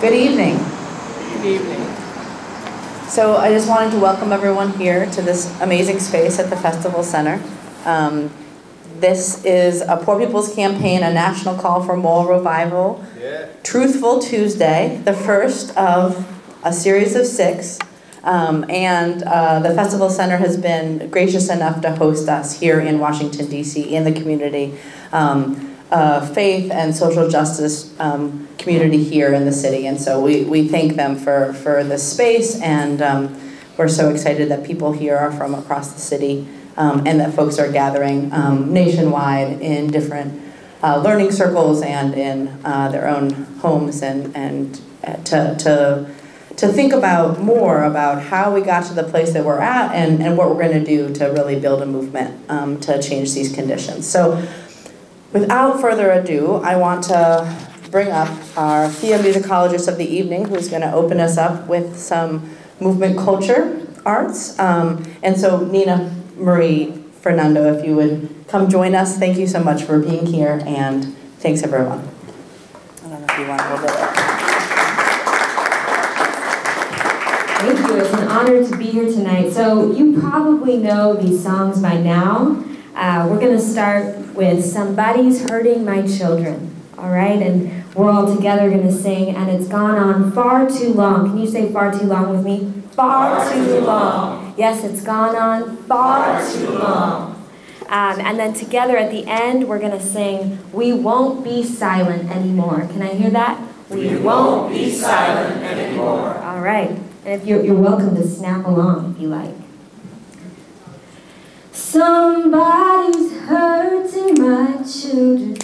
Good evening. Good evening. So I just wanted to welcome everyone here to this amazing space at the Festival Center. This is a Poor People's Campaign, a national call for moral revival. Yeah. Truthful Tuesday, the first of a series of 6. The Festival Center has been gracious enough to host us here in Washington, D.C., in the community. Faith and social justice community here in the city. And so we thank them for this space, and we're so excited that people here are from across the city, and that folks are gathering nationwide in different learning circles and in their own homes, and to think about more about how we got to the place that we're at, and what we're going to do to really build a movement to change these conditions. So without further ado, I want to bring up our theamusicologist of the evening, who's going to open us up with some movement culture arts. And so Nina Marie Fernando, if you would come join us. Thank you so much for being here, and thanks everyone. I don't know if you want to hold it up. Thank you. It's an honor to be here tonight. So you probably know these songs by now. We're going to start with Somebody's Hurting My Children, all right? And we're all together going to sing, and it's gone on far too long. Can you say far too long with me? Far too long. Yes, it's gone on far too long. And then together at the end, we're going to sing, We Won't Be Silent Anymore. Can I hear that? We won't be silent anymore. All right. And if you're welcome to snap along if you like. Somebody's hurting my children,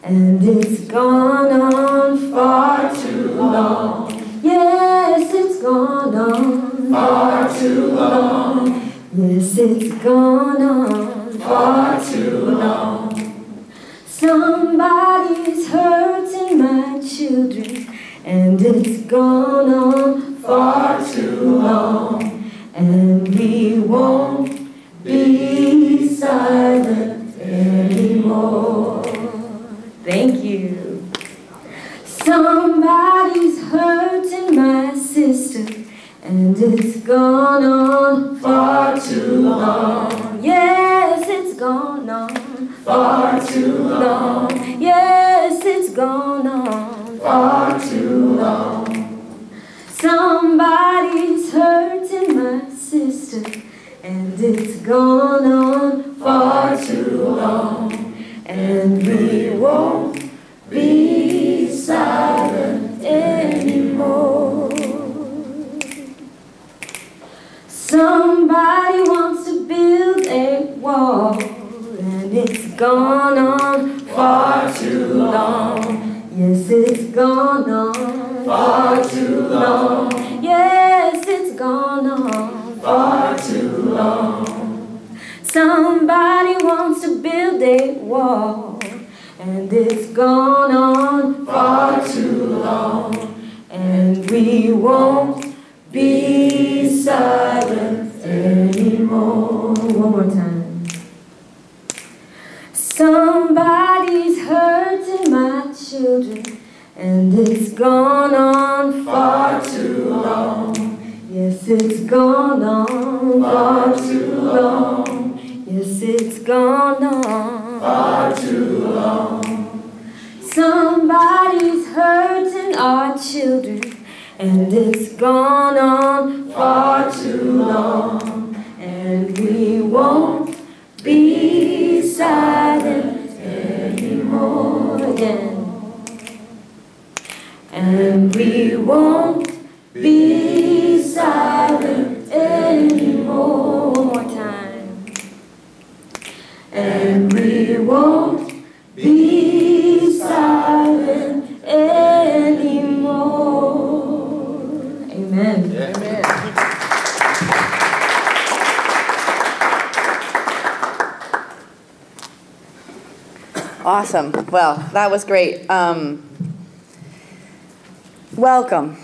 and it's gone on far too long. Yes, it's gone on Far too long. Yes, it's gone on Far too long. Somebody's hurting my children, and it's gone on Far too long. and we won't be silent anymore. Thank you. Somebody's hurting my sister, and it's gone on Far too long. Yes, it's gone on Far too long. Yes, it's gone on Far too long. Somebody's hurting my sister, and it's gone on Far too long. and we won't be silent anymore. Somebody wants to build a wall, and it's gone on Far too long. Yes, it's gone on Far too long. Yes, it's gone on Far too long. Somebody wants to build a wall, and it's gone on Far too long. and we won't be silent anymore. One more time. Somebody's hurting my children, and it's gone on Far too long. Yes, it's gone on Far too long. Yes, it's gone on Far too long. Somebody's hurting our children, and it's gone on Far too long. and we won't be silent anymore again. And we won't be silent anymore. One more time. And we won't be silent anymore. Amen. Yeah. Amen. Awesome. Well, that was great. Welcome.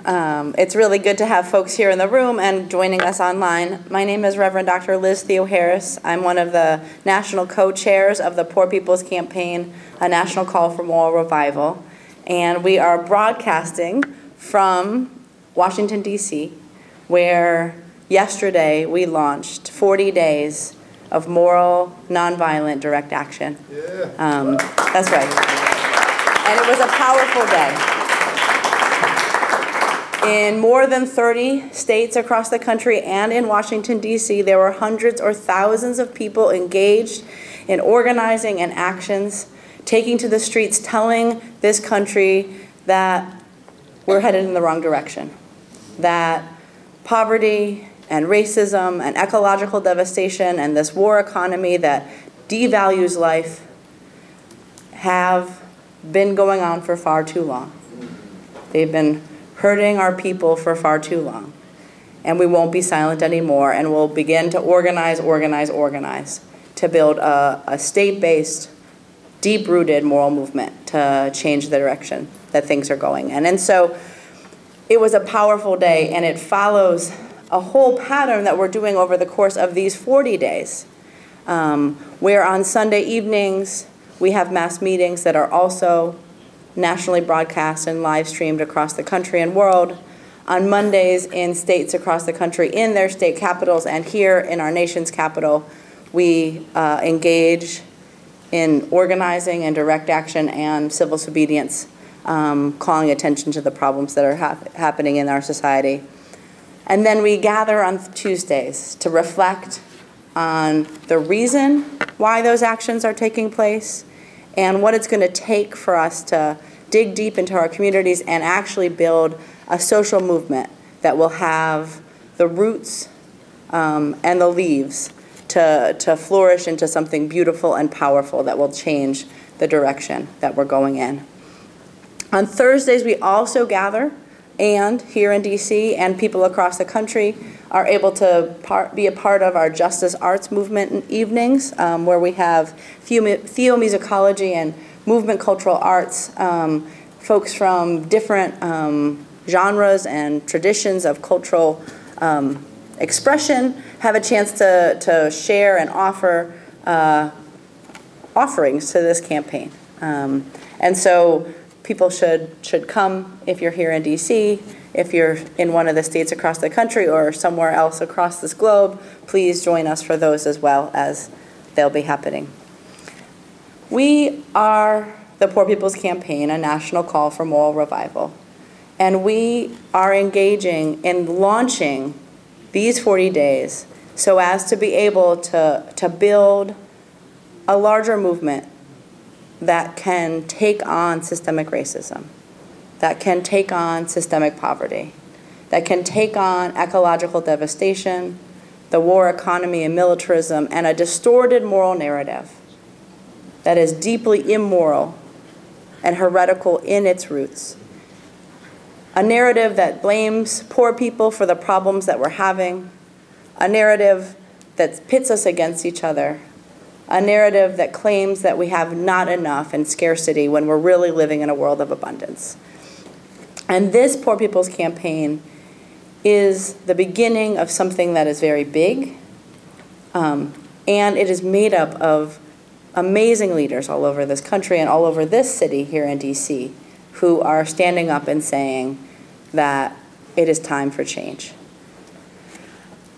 It's really good to have folks here in the room and joining us online. My name is Reverend Dr. Liz Theo-Harris. I'm one of the national co-chairs of the Poor People's Campaign, a national call for moral revival. And we are broadcasting from Washington, D.C., where yesterday we launched 40 days of moral, nonviolent, direct action. Yeah. That's right. And it was a powerful day. In more than 30 states across the country and in Washington, D.C., there were hundreds or thousands of people engaged in organizing and actions, taking to the streets, telling this country that we're headed in the wrong direction, that poverty and racism and ecological devastation and this war economy that devalues life have been going on for far too long. They've been hurting our people for far too long. And we won't be silent anymore, and we'll begin to organize to build a state-based, deep-rooted moral movement to change the direction that things are going in. And so it was a powerful day, and it follows a whole pattern that we're doing over the course of these 40 days, where on Sunday evenings we have mass meetings that are also nationally broadcast and live streamed across the country and world. On Mondays in states across the country, in their state capitals, and here in our nation's capital, we engage in organizing and direct action and civil disobedience, calling attention to the problems that are happening in our society. And then we gather on Tuesdays to reflect on the reason why those actions are taking place and what it's going to take for us to dig deep into our communities and actually build a social movement that will have the roots and the leaves to flourish into something beautiful and powerful that will change the direction that we're going in. On Thursdays, we also gather, and here in DC and people across the country are able to be a part of our Justice Arts Movement evenings, where we have theomusicology and movement cultural arts, folks from different genres and traditions of cultural expression have a chance to share and offer offerings to this campaign. And so people should come if you're here in DC. If you're in one of the states across the country or somewhere else across this globe, please join us for those as well, as they'll be happening. We are the Poor People's Campaign, a national call for moral revival. And we are engaging in launching these 40 days so as to be able to build a larger movement that can take on systemic racism, that can take on systemic poverty, that can take on ecological devastation, the war economy and militarism, and a distorted moral narrative that is deeply immoral and heretical in its roots. A narrative that blames poor people for the problems that we're having, a narrative that pits us against each other, a narrative that claims that we have not enough and scarcity when we're really living in a world of abundance. And this Poor People's Campaign is the beginning of something that is very big, and it is made up of amazing leaders all over this country and all over this city here in DC who are standing up and saying that it is time for change.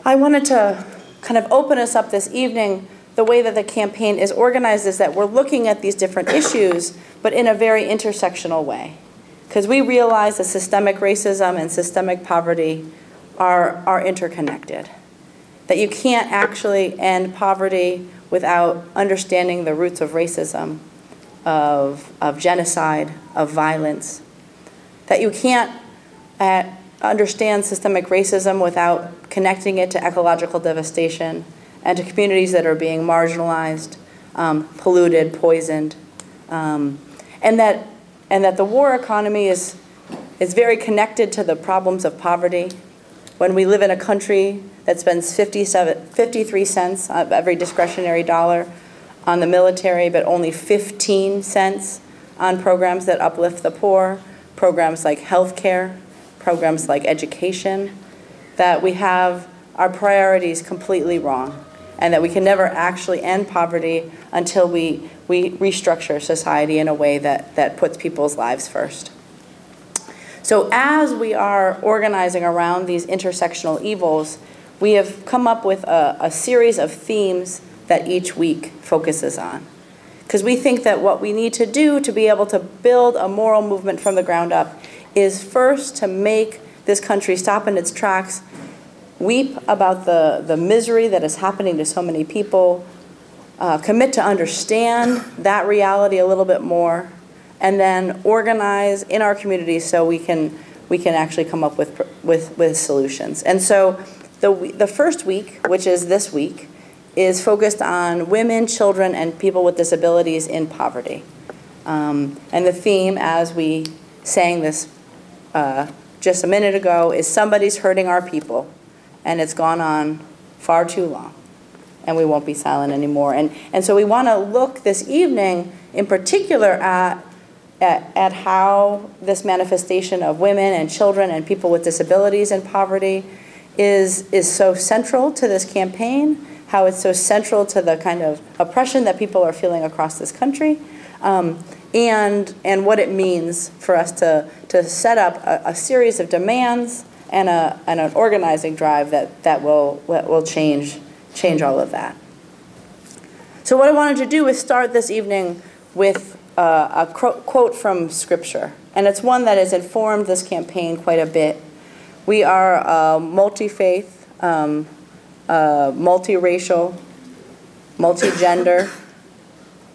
I wanted to kind of open us up this evening. The way that the campaign is organized is that we're looking at these different issues, but in a very intersectional way. Because we realize that systemic racism and systemic poverty are interconnected. That you can't actually end poverty without understanding the roots of racism, of genocide, of violence. That you can't understand systemic racism without connecting it to ecological devastation and to communities that are being marginalized, polluted, poisoned, and that the war economy is very connected to the problems of poverty. When we live in a country that spends 53 cents of every discretionary dollar on the military, but only 15 cents on programs that uplift the poor, programs like healthcare, programs like education, that we have our priorities completely wrong, and that we can never actually end poverty until we restructure society in a way that puts people's lives first. So as we are organizing around these intersectional evils, we have come up with a series of themes that each week focuses on. Because we think that what we need to do to be able to build a moral movement from the ground up is first to make this country stop in its tracks, weep about the misery that is happening to so many people, commit to understand that reality a little bit more, and then organize in our communities so we can actually come up with solutions. And so the first week, which is this week, is focused on women, children, and people with disabilities in poverty. And the theme, as we sang this just a minute ago, is somebody's hurting our people, and it's gone on far too long, and we won't be silent anymore. And so we want to look this evening in particular at how this manifestation of women and children and people with disabilities and poverty is so central to this campaign, how it's so central to the kind of oppression that people are feeling across this country, and what it means for us to set up a series of demands and an organizing drive that will change all of that. So what I wanted to do is start this evening with a quote from Scripture, and it's one that has informed this campaign quite a bit. We are multi-faith, multiracial, multi-gender,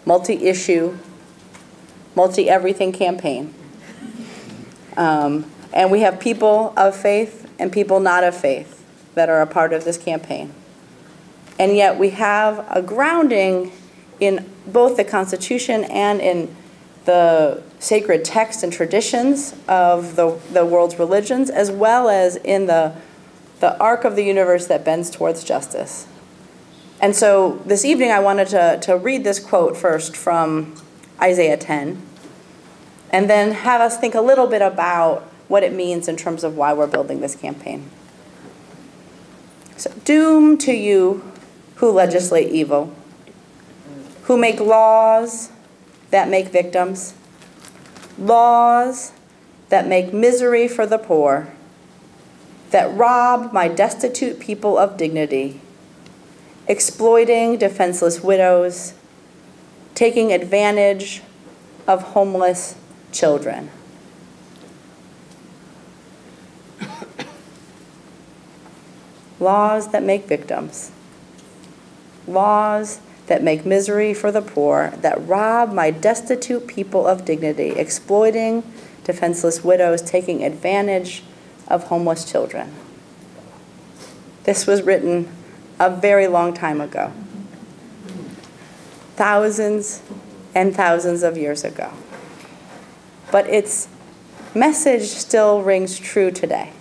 multi-issue, multi-everything campaign. And we have people of faith and people not of faith that are a part of this campaign. And yet we have a grounding in both the Constitution and in the sacred texts and traditions of the world's religions, as well as in the arc of the universe that bends towards justice. And so this evening I wanted to read this quote first from Isaiah 10, and then have us think a little bit about what it means in terms of why we're building this campaign. So, doom to you who legislate evil, who make laws that make victims, laws that make misery for the poor, that rob my destitute people of dignity, exploiting defenseless widows, taking advantage of homeless children. Laws that make victims, laws that make misery for the poor, that rob my destitute people of dignity, exploiting defenseless widows, taking advantage of homeless children. This was written a very long time ago, thousands and thousands of years ago. But its message still rings true today.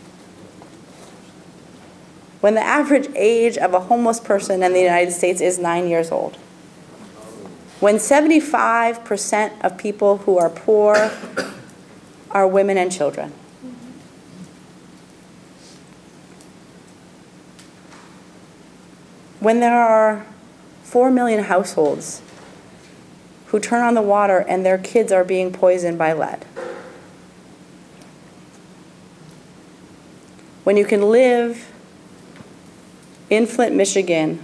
When the average age of a homeless person in the United States is 9 years old. When 75% of people who are poor are women and children. When there are 4 million households who turn on the water and their kids are being poisoned by lead. When you can live in Flint, Michigan,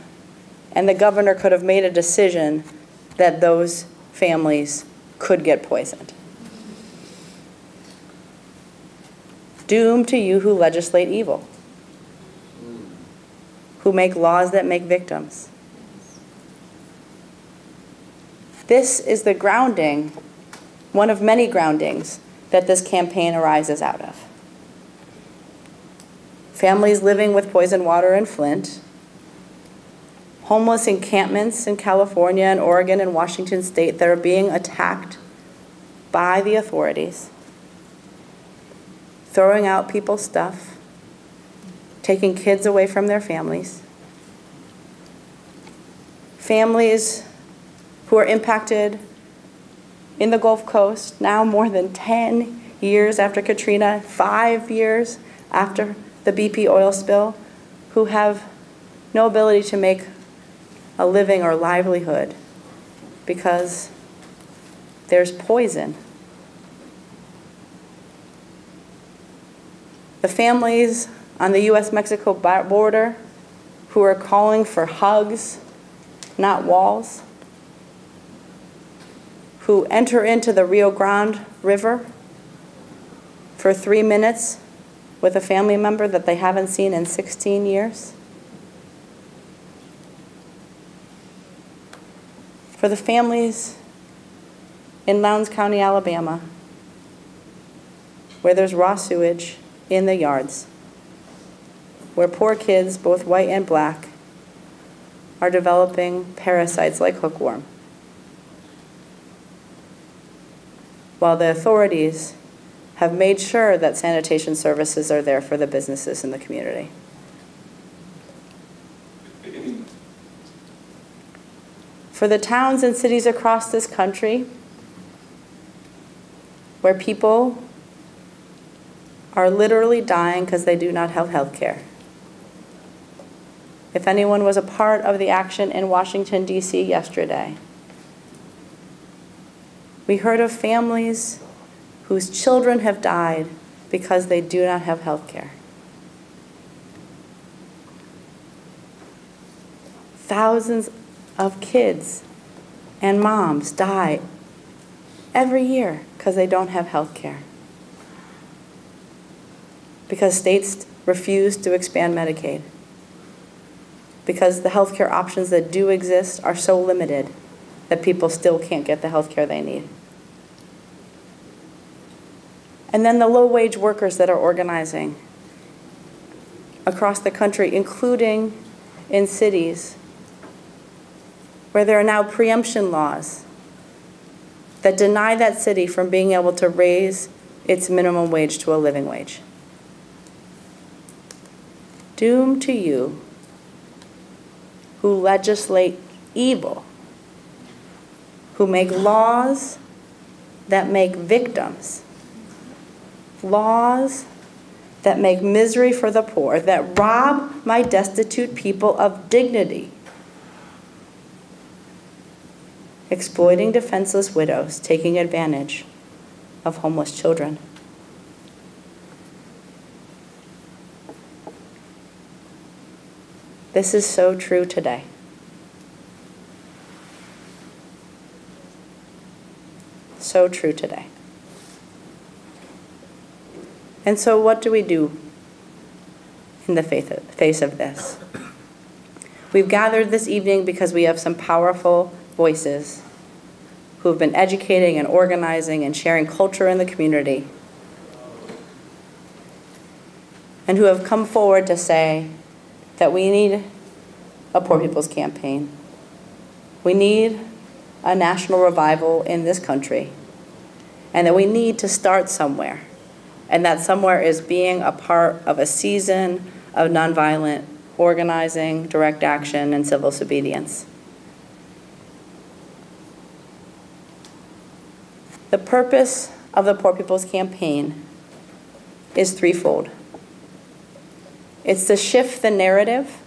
and the governor could have made a decision that those families could get poisoned. Doom to you who legislate evil, who make laws that make victims. This is the grounding, one of many groundings, that this campaign arises out of. Families living with poisoned water in Flint, homeless encampments in California and Oregon and Washington State that are being attacked by the authorities, throwing out people's stuff, taking kids away from their families. Families who are impacted in the Gulf Coast, now more than 10 years after Katrina, 5 years after the BP oil spill, who have no ability to make a living or livelihood because there's poison. The families on the US-Mexico border who are calling for hugs, not walls, who enter into the Rio Grande River for 3 minutes with a family member that they haven't seen in 16 years. For the families in Lowndes County, Alabama, where there's raw sewage in the yards, where poor kids, both white and black, are developing parasites like hookworm, while the authorities have made sure that sanitation services are there for the businesses in the community. For the towns and cities across this country where people are literally dying because they do not have health care. If anyone was a part of the action in Washington, D.C. yesterday, we heard of families whose children have died because they do not have health care. Thousands of kids and moms die every year because they don't have health care. Because states refuse to expand Medicaid. Because the health care options that do exist are so limited that people still can't get the health care they need. And then the low-wage workers that are organizing across the country, including in cities where there are now preemption laws that deny that city from being able to raise its minimum wage to a living wage. Doom to you who legislate evil, who make laws that make victims, laws that make misery for the poor, that rob my destitute people of dignity, exploiting defenseless widows, taking advantage of homeless children. This is so true today. So true today. And so what do we do in the face of this? We've gathered this evening because we have some powerful voices who have been educating and organizing and sharing culture in the community, and who have come forward to say that we need a Poor People's Campaign. We need a national revival in this country, and that we need to start somewhere, and that somewhere is being a part of a season of nonviolent organizing, direct action, and civil disobedience. The purpose of the Poor People's Campaign is threefold. It's to shift the narrative.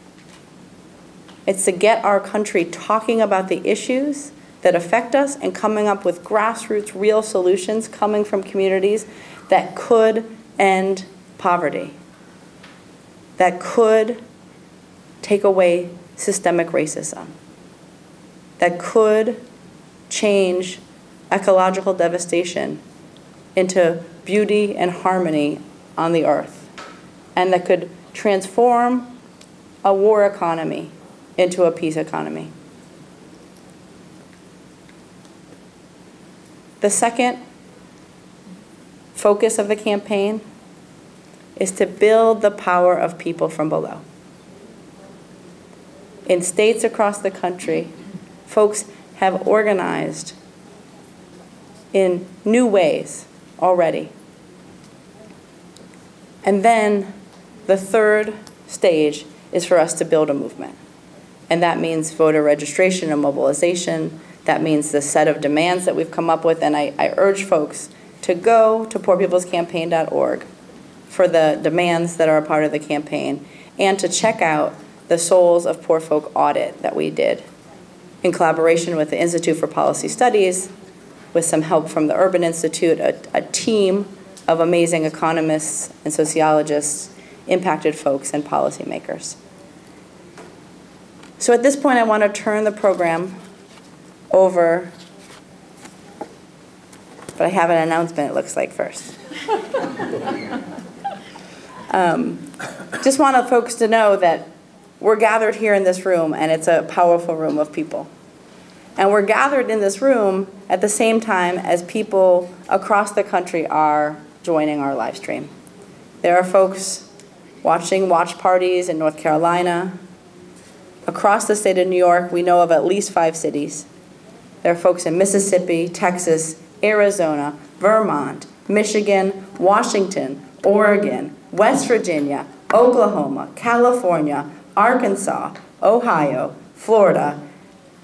It's to get our country talking about the issues that affect us and coming up with grassroots, real solutions coming from communities that could end poverty, that could take away systemic racism, that could change ecological devastation into beauty and harmony on the earth, and that could transform a war economy into a peace economy. The second focus of the campaign is to build the power of people from below. In states across the country, folks have organized in new ways already. And then the third stage is for us to build a movement. And that means voter registration and mobilization. That means the set of demands that we've come up with. And I urge folks to go to poorpeoplescampaign.org for the demands that are a part of the campaign, and to check out the Souls of Poor Folk audit that we did in collaboration with the Institute for Policy Studies, with some help from the Urban Institute, a team of amazing economists and sociologists, impacted folks, and policymakers. So at this point, I want to turn the program over, but I have an announcement, it looks like, first. Just want folks to know that we're gathered here in this room, and it's a powerful room of people. And we're gathered in this room at the same time as people across the country are joining our live stream. There are folks watching watch parties in North Carolina. Across the state of New York, we know of at least 5 cities. There are folks in Mississippi, Texas, Arizona, Vermont, Michigan, Washington, Oregon, West Virginia, Oklahoma, California, Arkansas, Ohio, Florida,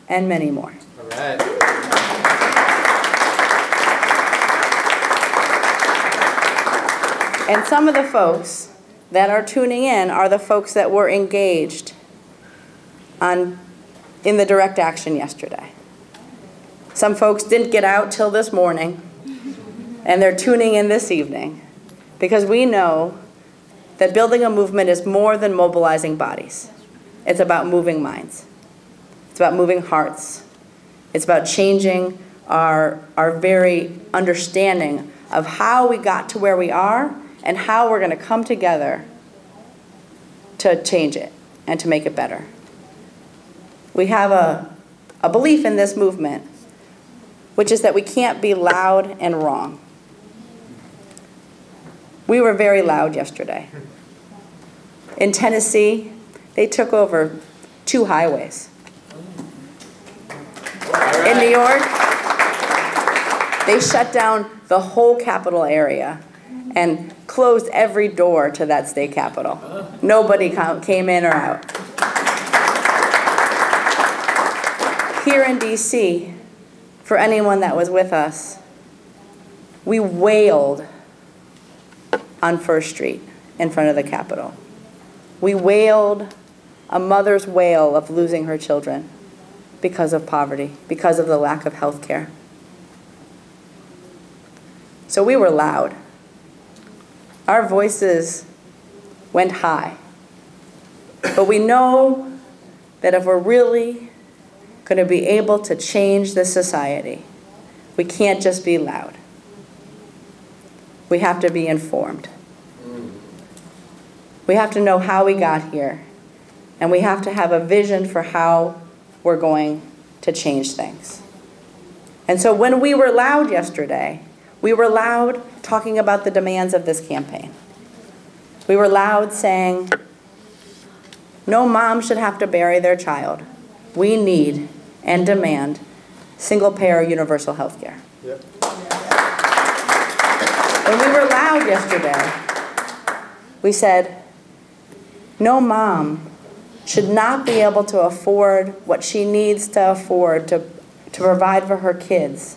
and many more. All right. And some of the folks that are tuning in are the folks that were engaged in the direct action yesterday. Some folks didn't get out till this morning, and they're tuning in this evening, because we know that building a movement is more than mobilizing bodies. It's about moving minds. It's about moving hearts. It's about changing our very understanding of how we got to where we are and how we're going to come together to change it and to make it better. We have a belief in this movement, which is that we can't be loud and wrong. We were very loud yesterday. In Tennessee, they took over 2 highways. In New York, they shut down the whole capital area and closed every door to that state capitol. Nobody came in or out. Here in DC, for anyone that was with us, we wailed on First Street in front of the Capitol. We wailed a mother's wail of losing her children because of poverty, because of the lack of health care. So we were loud. Our voices went high. But we know that if we're really going to be able to change this society, we can't just be loud. We have to be informed. We have to know how we got here, and we have to have a vision for how we're going to change things. And so when we were loud yesterday, we were loud talking about the demands of this campaign. We were loud saying, no mom should have to bury their child. We need and demand single-payer universal health care. Yep. When we were loud yesterday, we said, no mom should not be able to afford what she needs to afford to provide for her kids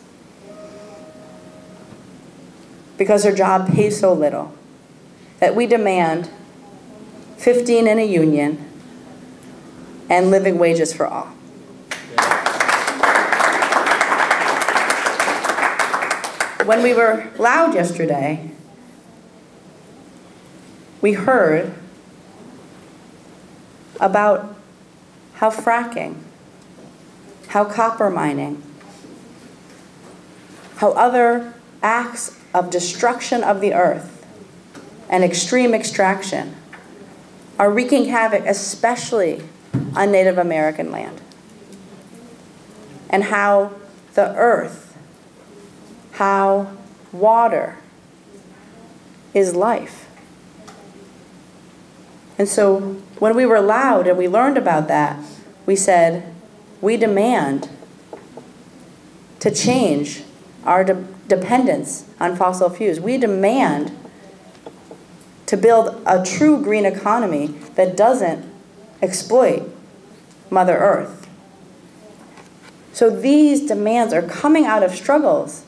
because her job pays so little, that we demand 15 in a union and living wages for all. When we were loud yesterday, we heard about how fracking, how copper mining, how other acts of destruction of the earth and extreme extraction are wreaking havoc, especially on Native American land, and how the earth, how water is life. And so when we were loud and we learned about that, we said, we demand to change our dependence on fossil fuels. We demand to build a true green economy that doesn't exploit Mother Earth. So these demands are coming out of struggles,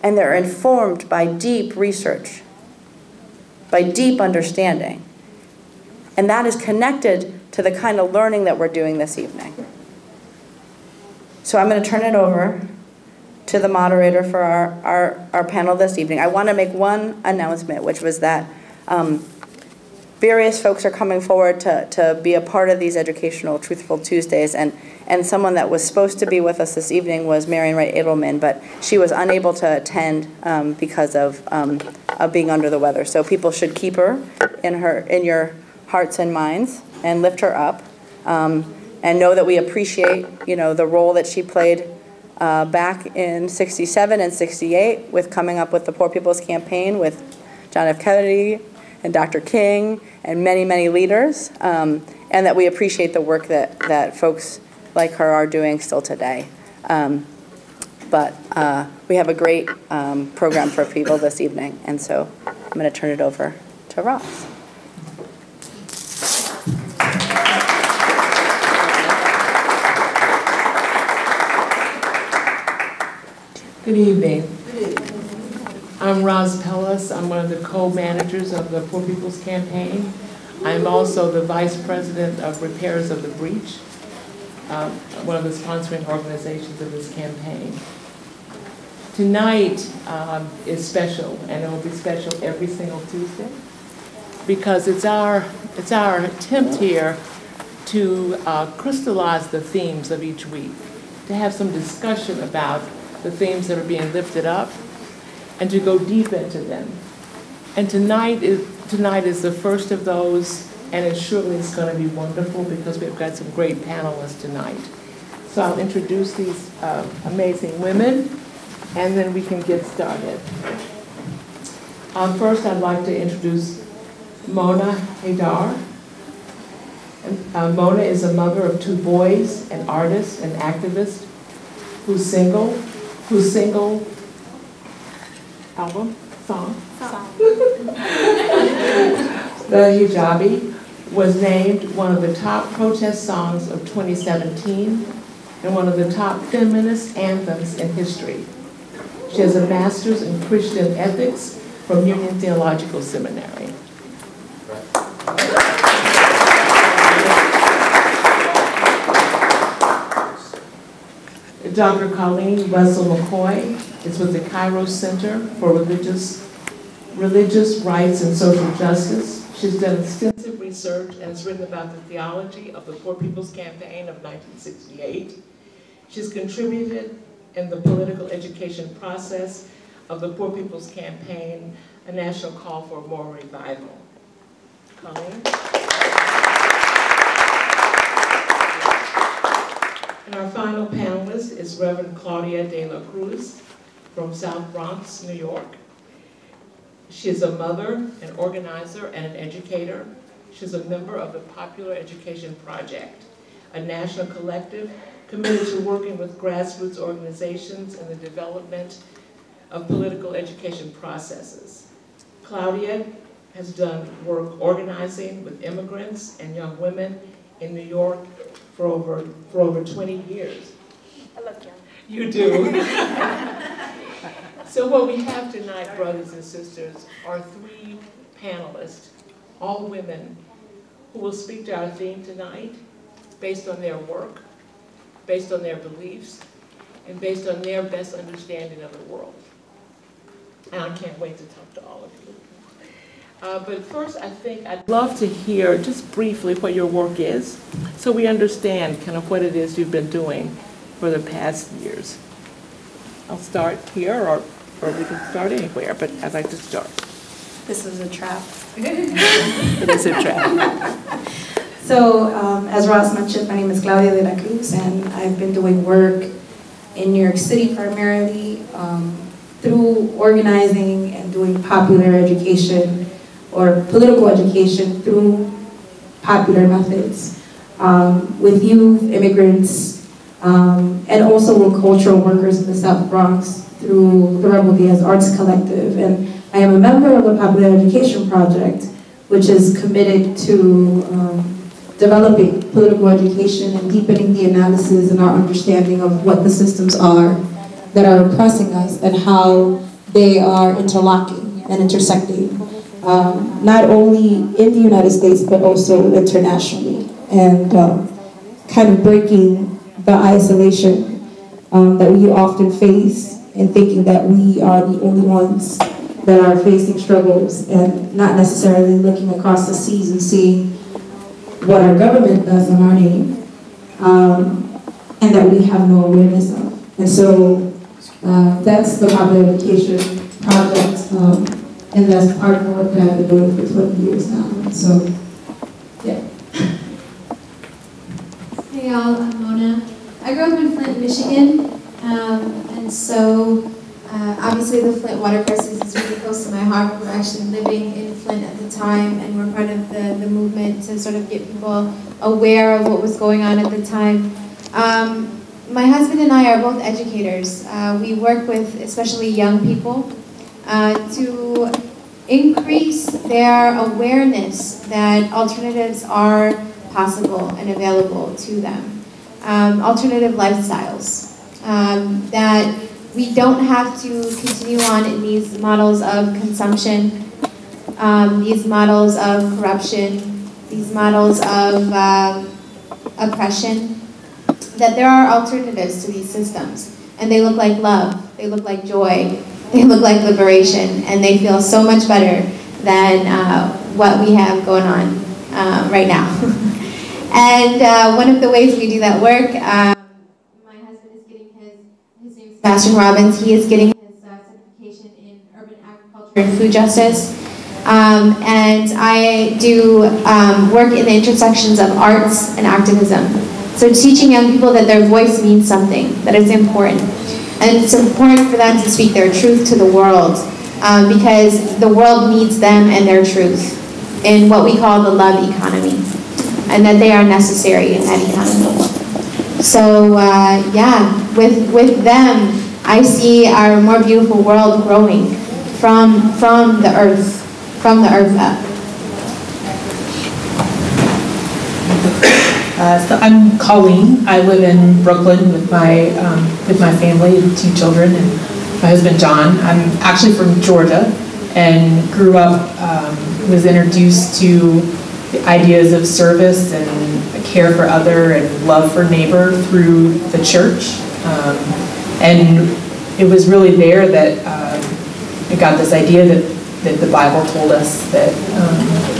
and they're informed by deep research, by deep understanding. And that is connected to the kind of learning that we're doing this evening. So I'm going to turn it over to the moderator for our panel this evening. I want to make one announcement, which was that various folks are coming forward to be a part of these Educational Truthful Tuesdays, and someone that was supposed to be with us this evening was Marian Wright Edelman, but she was unable to attend because of being under the weather. So people should keep her in your hearts and minds and lift her up, and know that we appreciate, you know, the role that she played back in '67 and '68 with coming up with the Poor People's Campaign with John F. Kennedy and Dr. King and many, many leaders, and that we appreciate the work that folks like her are doing still today. But we have a great program for people this evening, and so I'm going to turn it over to Ross. Good evening. I'm Roz Pelles. I'm one of the co-managers of the Poor People's Campaign. I'm also the vice president of Repairers of the Breach, one of the sponsoring organizations of this campaign. Tonight is special, and it will be special every single Tuesday, because it's our attempt here to crystallize the themes of each week, to have some discussion about the themes that are being lifted up, and to go deep into them. And tonight is the first of those, and it surely is going to be wonderful because we've got some great panelists tonight. So I'll introduce these amazing women, and then we can get started. First, I'd like to introduce Mona Haydar. Mona is a mother of 2 boys, an artist, an activist, who's single album, song. The Hijabi was named one of the top protest songs of 2017 and one of the top feminist anthems in history. She has a master's in Christian ethics from Union Theological Seminary. Dr. Colleen Wessel-McCoy is with the Cairo Center for Religious Rights and Social Justice. She's done extensive research and has written about the theology of the Poor People's Campaign of 1968. She's contributed in the political education process of the Poor People's Campaign, a national call for more revival. Colleen? And our final panelist is Reverend Claudia de la Cruz from South Bronx, New York. She is a mother, an organizer, and an educator. She's a member of the Popular Education Project, a national collective committed to working with grassroots organizations in the development of political education processes. Claudia has done work organizing with immigrants and young women in New York for over 20 years. I love young. You do. So what we have tonight, brothers and sisters, are 3 panelists, all women, who will speak to our theme tonight based on their work, based on their beliefs, and based on their best understanding of the world. And I can't wait to talk to all of you. But first, I think I'd love to hear just briefly what your work is, so we understand kind of what it is you've been doing for the past years. I'll start here, or we can start anywhere, but I'd like to start. This is a trap. It is a trap. So, as Ross mentioned, my name is Claudia de la Cruz, and I've been doing work in New York City primarily through organizing and doing popular education or political education through popular methods with youth, immigrants, and also with cultural workers in the South Bronx through the Rebel Diaz Arts Collective. And I am a member of the Popular Education Project, which is committed to developing political education and deepening the analysis and our understanding of what the systems are that are oppressing us and how they are interlocking and intersecting, not only in the United States, but also internationally, and kind of breaking the isolation that we often face, and thinking that we are the only ones that are facing struggles, and not necessarily looking across the seas and seeing what our government does in our name, and that we have no awareness of. And so that's the Popular Education Project, and that's part of the work that I've been doing for 20 years now. So, yeah. Hey y'all, I'm Mona. I grew up in Flint, Michigan, and so obviously the Flint water crisis is really close to my heart. We're actually living in Flint at the time, and we're part of the movement to sort of get people aware of what was going on at the time. My husband and I are both educators. We work with especially young people to increase their awareness that alternatives are possible and available to them. Alternative lifestyles. That we don't have to continue on in these models of consumption, these models of corruption, these models of oppression, that there are alternatives to these systems. And they look like love, they look like joy, they look like liberation, and they feel so much better than what we have going on right now. And one of the ways we do that work, my husband is getting his name is Sebastian Robbins, he is getting his certification in urban agriculture and food justice. And I do work in the intersections of arts and activism. So teaching young people that their voice means something, that it's important. And it's important for them to speak their truth to the world, because the world needs them and their truth in what we call the love economy, and that they are necessary in that economy. So yeah, with them, I see our more beautiful world growing from the earth up. So I'm Colleen. I live in Brooklyn with my family, 2 children, and my husband John. I'm actually from Georgia and grew up, was introduced to the ideas of service and care for other and love for neighbor through the church. And it was really there that I got this idea that the Bible told us that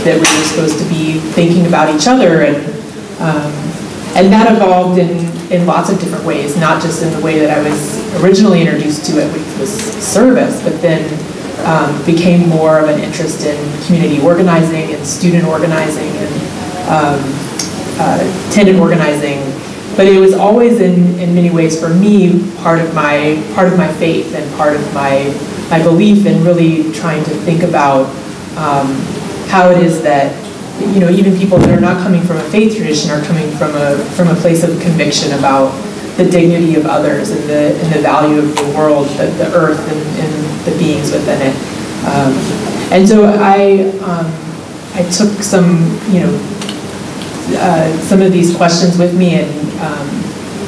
we were supposed to be thinking about each other, and that evolved in lots of different ways, not just in the way that I was originally introduced to it, which was service, but then became more of an interest in community organizing and student organizing and tenant organizing. But it was always in many ways for me part of my faith and part of my belief in really trying to think about how it is that, you know, even people that are not coming from a faith tradition are coming from a place of conviction about the dignity of others and the value of the world, the earth and the beings within it. And so I took some, you know, some of these questions with me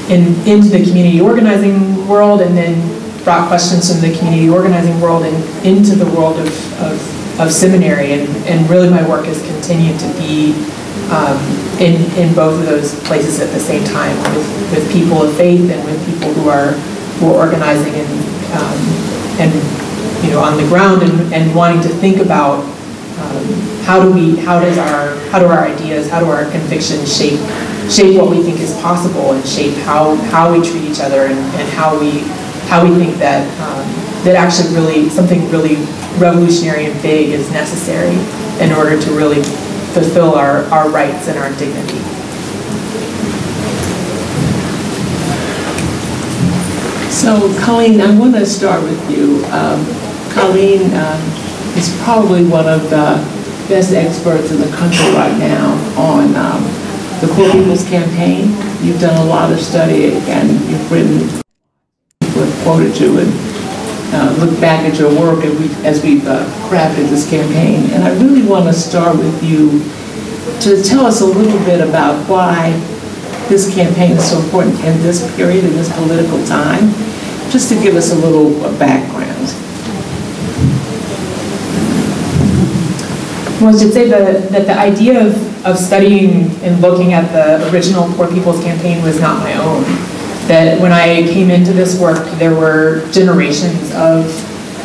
into the community organizing world, and then brought questions from the community organizing world and into the world of seminary, and really my work has continued to be in both of those places at the same time, with people of faith and with people who are organizing and you know, on the ground and wanting to think about how do our ideas, how do our convictions shape what we think is possible, and shape how we treat each other, and how we think that that actually really something really revolutionary and big is necessary in order to really fulfill our rights and our dignity. So, Colleen, I want to start with you. Colleen is probably one of the best experts in the country right now on the Poor People's Campaign. You've done a lot of study, and you've written, people have quoted you, and look back at your work as we've crafted this campaign. And I really want to start with you to tell us a little bit about why this campaign is so important in this period, in this political time, just to give us a little background. Well, I should say that the idea of studying and looking at the original Poor People's Campaign was not my own. that when I came into this work, there were generations of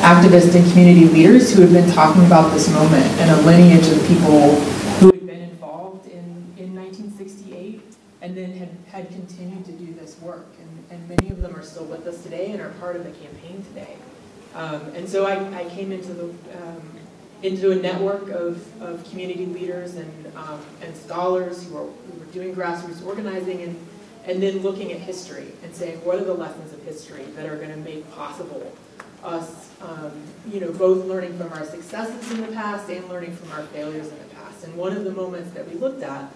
activists and community leaders who had been talking about this moment, and a lineage of people who had been involved in 1968 and then had continued to do this work. And many of them are still with us today and are part of the campaign today. And so I came into a network of community leaders and scholars who were doing grassroots organizing and then looking at history and saying, what are the lessons of history that are going to make possible us, both learning from our successes in the past and learning from our failures in the past. And one of the moments that we looked at,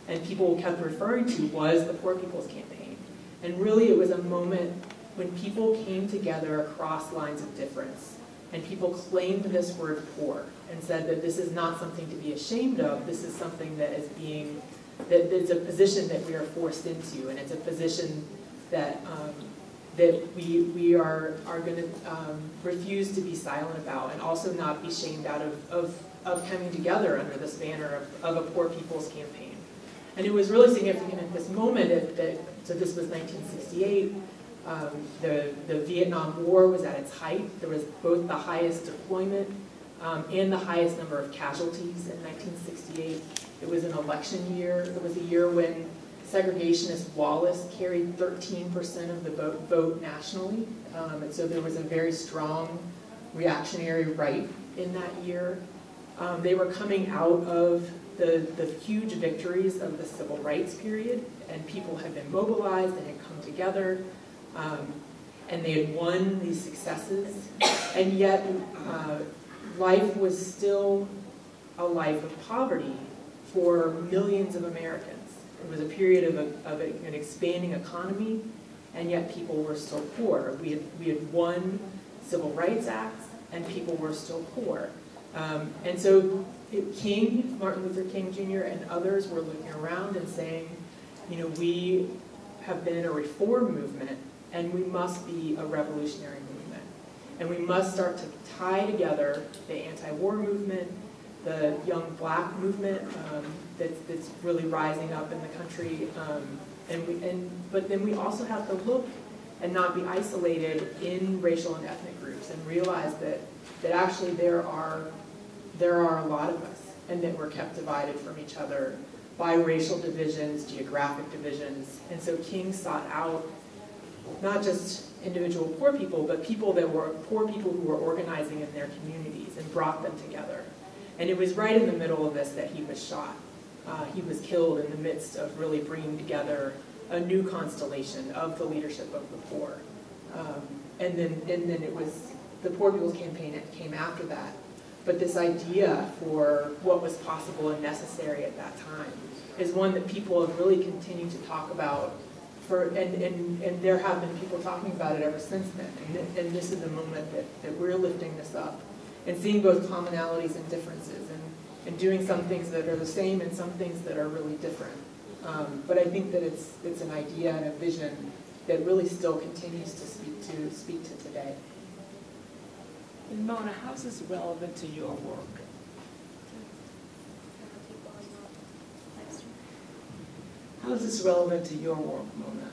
and people kept referring to, was the Poor People's Campaign. And really it was a moment when people came together across lines of difference, and people claimed this word poor and said that this is not something to be ashamed of, this is something that is that it's a position that we are forced into, and it's a position that we are going to refuse to be silent about, and also not be shamed out of coming together under this banner of a Poor People's Campaign. And it was really significant at this moment so this was 1968. The Vietnam War was at its height. There was both the highest deployment and the highest number of casualties in 1968. It was an election year. It was a year when segregationist Wallace carried 13% of the vote nationally. And so there was a very strong reactionary right in that year. They were coming out of the huge victories of the civil rights period, and people had been mobilized and had come together, and they had won these successes, and yet life was still a life of poverty for millions of Americans. It was a period of an expanding economy, and yet people were still poor. We had won civil rights acts, and people were still poor. And so Martin Luther King Jr. and others were looking around and saying, we have been a reform movement, and we must be a revolutionary movement. And we must start to tie together the anti-war movement, the young black movement that's really rising up in the country, but then we also have to look and not be isolated in racial and ethnic groups, and realize that actually there are a lot of us, and that we're kept divided from each other by racial divisions, geographic divisions. And so King sought out not just individual poor people, but people that were poor people who were organizing in their communities, and brought them together. And it was right in the middle of this that he was shot. He was killed in the midst of really bringing together a new constellation of the leadership of the poor. And then it was the Poor People's Campaign that came after that. But this idea for what was possible and necessary at that time is one that people have really continued to talk about, and there have been people talking about it ever since then. And this is the moment that we're lifting this up and seeing both commonalities and differences, and doing some things that are the same and some things that are really different. But I think that it's an idea and a vision that really still continues to speak to today. And Mona, how is this relevant to your work? How is this relevant to your work, Mona?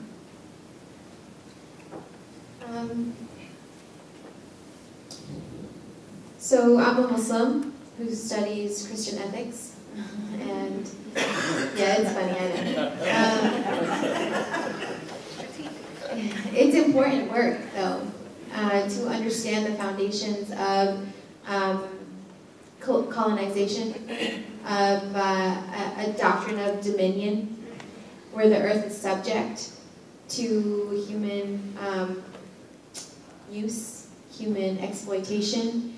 So I'm a Muslim who studies Christian ethics, and yeah, it's funny, I know. It's important work, though, to understand the foundations of colonization, of a doctrine of dominion, where the earth is subject to human use, human exploitation,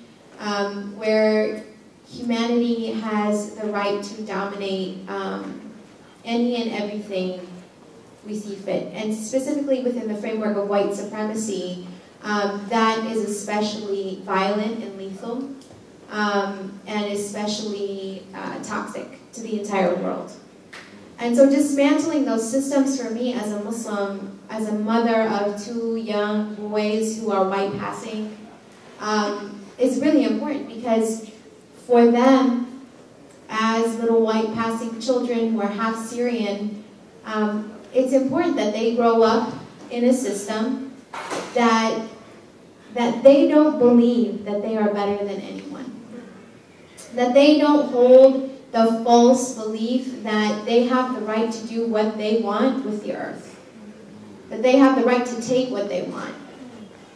where humanity has the right to dominate any and everything we see fit. And specifically within the framework of white supremacy, that is especially violent and lethal, and especially toxic to the entire world. And so dismantling those systems for me as a Muslim, as a mother of 2 young boys who are white passing, is really important, because for them, as little white passing children who are half Syrian, it's important that they grow up in a system that they don't believe that they are better than anyone. That they don't hold the false belief that they have the right to do what they want with the earth. That they have the right to take what they want,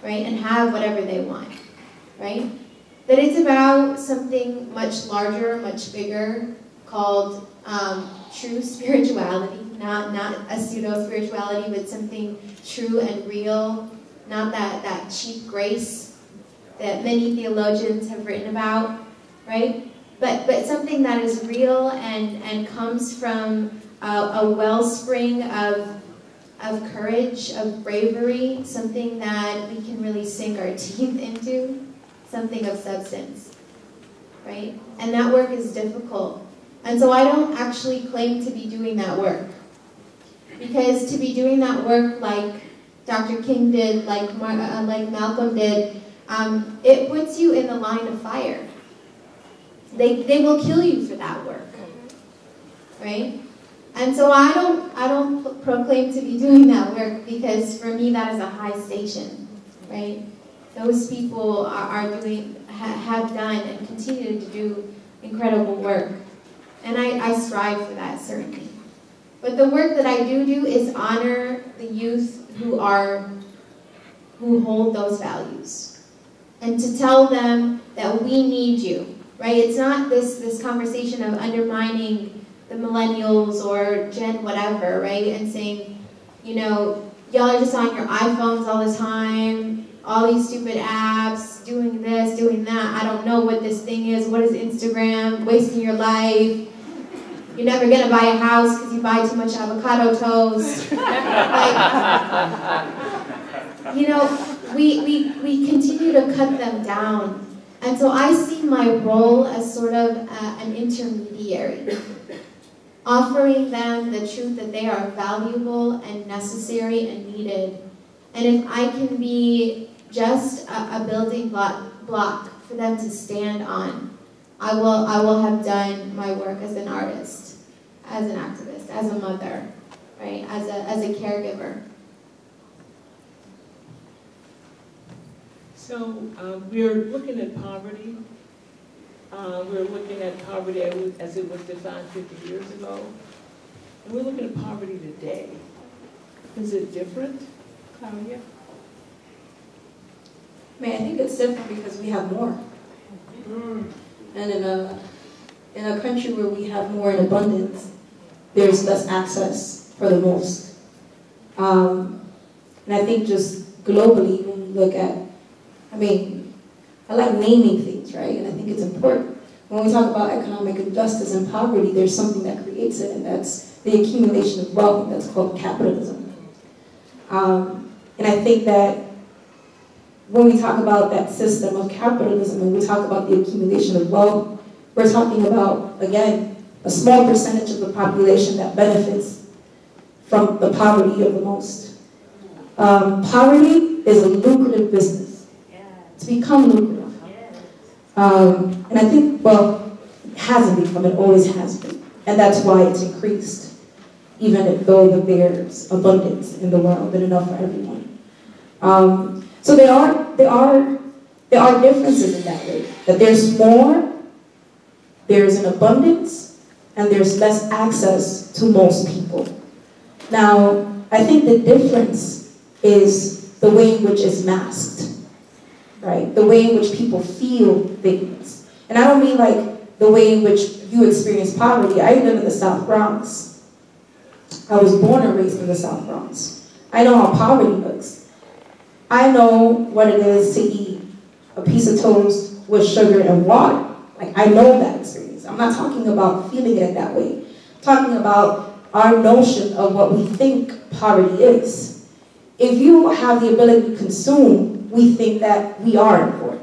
right? And have whatever they want, right? That it's about something much larger, much bigger, called true spirituality. Not a pseudo-spirituality, but something true and real. Not that cheap grace that many theologians have written about, right? But something that is real and comes from a wellspring of courage, of bravery, something that we can really sink our teeth into, something of substance, right? And that work is difficult. And so I don't actually claim to be doing that work. Because to be doing that work like Dr. King did, like Malcolm did, it puts you in the line of fire. They will kill you for that work, right? And so I don't proclaim to be doing that work, because for me that is a high station, right? Those people have done and continue to do incredible work, and I strive for that, certainly. But the work that I do is honor the youth who hold those values, and to tell them that we need you, right? It's not this conversation of undermining the millennials or Gen whatever, right? And saying, you know, y'all are just on your iPhones all the time, all these stupid apps, doing this, doing that. I don't know what this thing is. What is Instagram? Wasting your life. You're never gonna buy a house because you buy too much avocado toast. Like, you know, we continue to cut them down. And so I see my role as sort of an intermediary, offering them the truth that they are valuable and necessary and needed. And if I can be just a building block for them to stand on, I will have done my work as an artist, as an activist, as a mother, right? As a caregiver. So we're looking at poverty. We're looking at poverty as it was defined 50 years ago. And we're looking at poverty today. Is it different, Claudia? I mean, I think it's different because we have more. And in a country where we have more in abundance, there's less access for the most. And I think just globally, when we look at, I mean, I like naming things, right? And I think it's important. When we talk about economic injustice and poverty, there's something that creates it, and that's the accumulation of wealth, and that's called capitalism. And I think that when we talk about that system of capitalism and we talk about the accumulation of wealth, we're talking about, again, a small percentage of the population that benefits from the poverty of the most. Poverty is a lucrative business. It's become lucrative. And I think, well, it hasn't become, it always has been. And that's why it's increased, even though there's abundance in the world and enough for everyone. So there are differences in that way. That there's more, there's an abundance, and there's less access to most people. Now, I think the difference is the way in which it's masked, right? The way in which people feel things. And I don't mean like the way in which you experience poverty. I live in the South Bronx. I was born and raised in the South Bronx. I know how poverty looks. I know what it is to eat a piece of toast with sugar and water. Like, I know that experience. I'm not talking about feeling it that way. I'm talking about our notion of what we think poverty is. If you have the ability to consume, we think that we are poor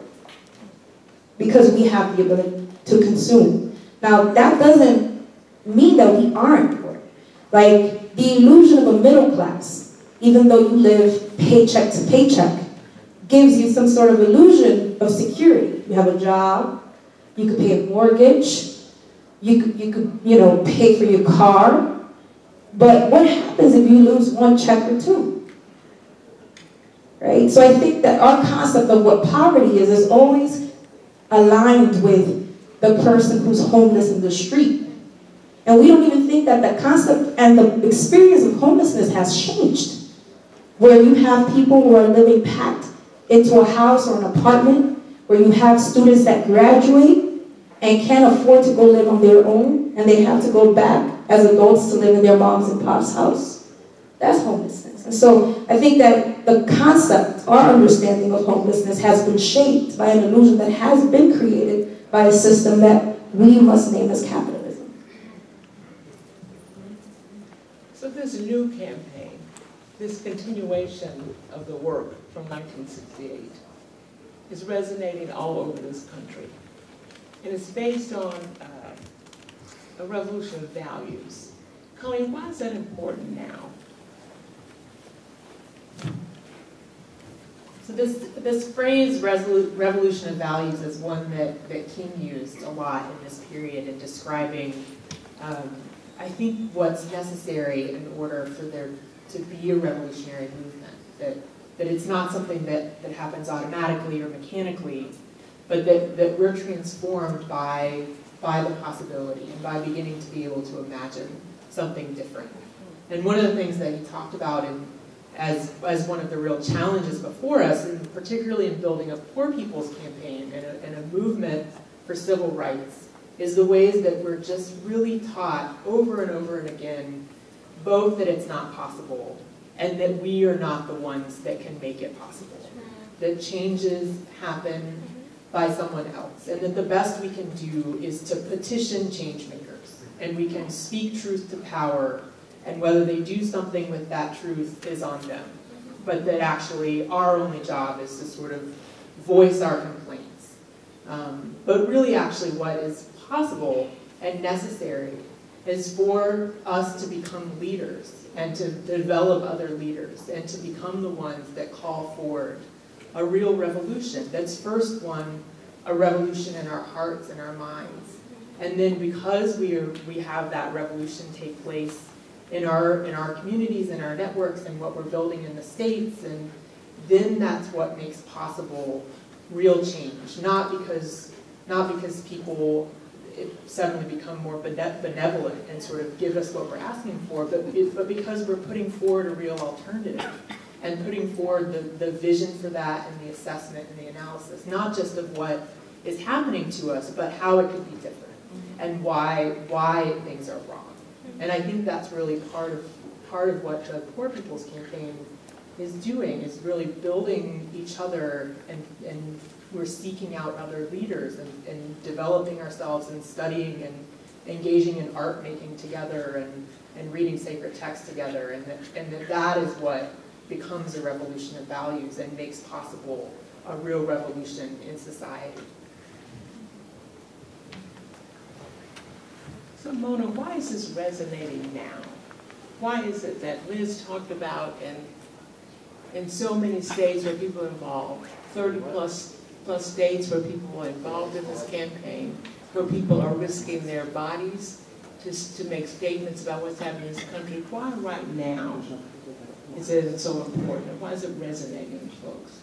because we have the ability to consume. Now, that doesn't mean that we aren't poor. Like, the illusion of a middle class, even though you live paycheck to paycheck, gives you some sort of illusion of security. You have a job, you could pay a mortgage, you could pay for your car. But what happens if you lose one check or two? right? So I think that our concept of what poverty is always aligned with the person who's homeless in the street. And we don't even think that the concept and the experience of homelessness has changed, where you have people who are living packed into a house or an apartment, where you have students that graduate and can't afford to go live on their own, and they have to go back as adults to live in their mom's and pop's house. That's homelessness. And so I think that the concept, our understanding of homelessness has been shaped by an illusion that has been created by a system that we must name as capitalism. So this new campaign, this continuation of the work from 1968, is resonating all over this country. And it's based on a revolution of values. Colleen, why is that important now? So this phrase, revolution of values, is one that King used a lot in this period in describing, I think, what's necessary in order for there to be a revolutionary movement. That it's not something that happens automatically or mechanically, but that we're transformed by the possibility and by beginning to be able to imagine something different. And one of the things that he talked about as one of the real challenges before us, and particularly in building a poor people's campaign and a movement for civil rights, is the ways that we're just really taught over and over and again, both that it's not possible and that we are not the ones that can make it possible. That changes happen by someone else, and that the best we can do is to petition change makers, and we can speak truth to power, and whether they do something with that truth is on them. But that actually our only job is to sort of voice our complaints. But really actually what is possible and necessary is for us to become leaders and to develop other leaders and to become the ones that call forward a real revolution. That's first one, a revolution in our hearts and our minds. And then because we have that revolution take place in our communities and our networks and what we're building in the states, and then that's what makes possible real change. Not because people suddenly become more benevolent and sort of give us what we're asking for, but because we're putting forward a real alternative and putting forward the vision for that and the assessment and the analysis, not just of what is happening to us, but how it could be different and why things are wrong. And I think that's really part of what the Poor People's Campaign is doing, is really building each other, and we're seeking out other leaders and developing ourselves and studying and engaging in art making together and reading sacred texts together, and that is what becomes a revolution of values and makes possible a real revolution in society. So Mona, why is this resonating now? Why is it that Liz talked about in so many states where people are involved, 30 plus states where people are involved in this campaign, where people are risking their bodies just to make statements about what's happening in this country? Why right now is it so important? Why is it resonating with folks?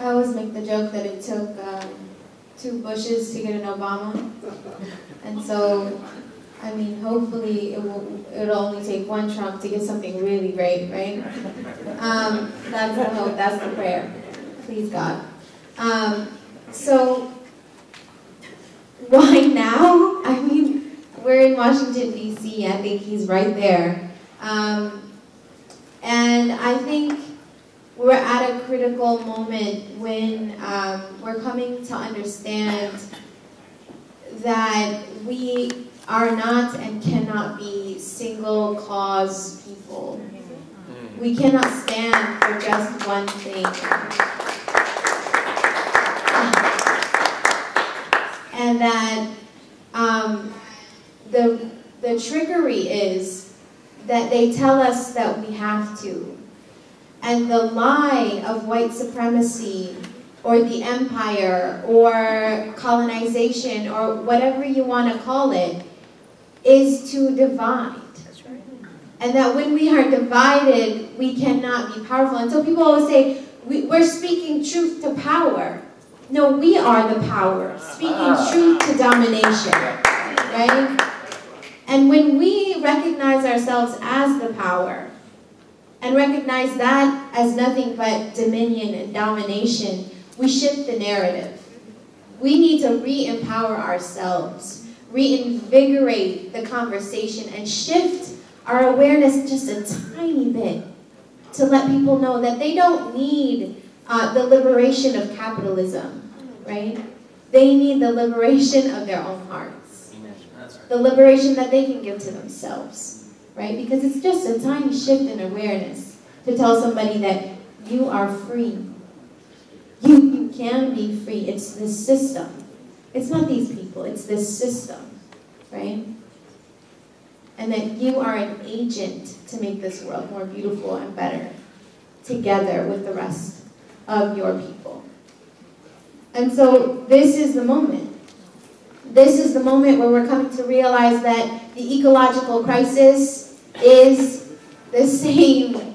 I always make the joke that it took 2 Bushes to get an Obama, and so, I mean, hopefully it'll only take 1 Trump to get something really great, right? That's the hope, that's the prayer. Please God. So, why now? I mean, we're in Washington, D.C. I think he's right there. And I think we're at a critical moment when we're coming to understand that we are not and cannot be single cause people. We cannot stand for just one thing. And that the trickery is that they tell us that we have to. And the lie of white supremacy or the empire or colonization or whatever you want to call it is to divide. And that when we are divided, we cannot be powerful. And so people always say, we're speaking truth to power. No, we are the power, speaking truth to domination, right? And when we recognize ourselves as the power, and recognize that as nothing but dominion and domination, we shift the narrative. We need to re-empower ourselves, reinvigorate the conversation, and shift our awareness just a tiny bit to let people know that they don't need the liberation of capitalism, right? They need the liberation of their own hearts. The liberation that they can give to themselves, right? Because it's just a tiny shift in awareness to tell somebody that you are free. You can be free. It's this system. It's not these people. It's this system, right? And that you are an agent to make this world more beautiful and better together with the rest of your people. And so this is the moment. This is the moment where we're coming to realize that the ecological crisis is the same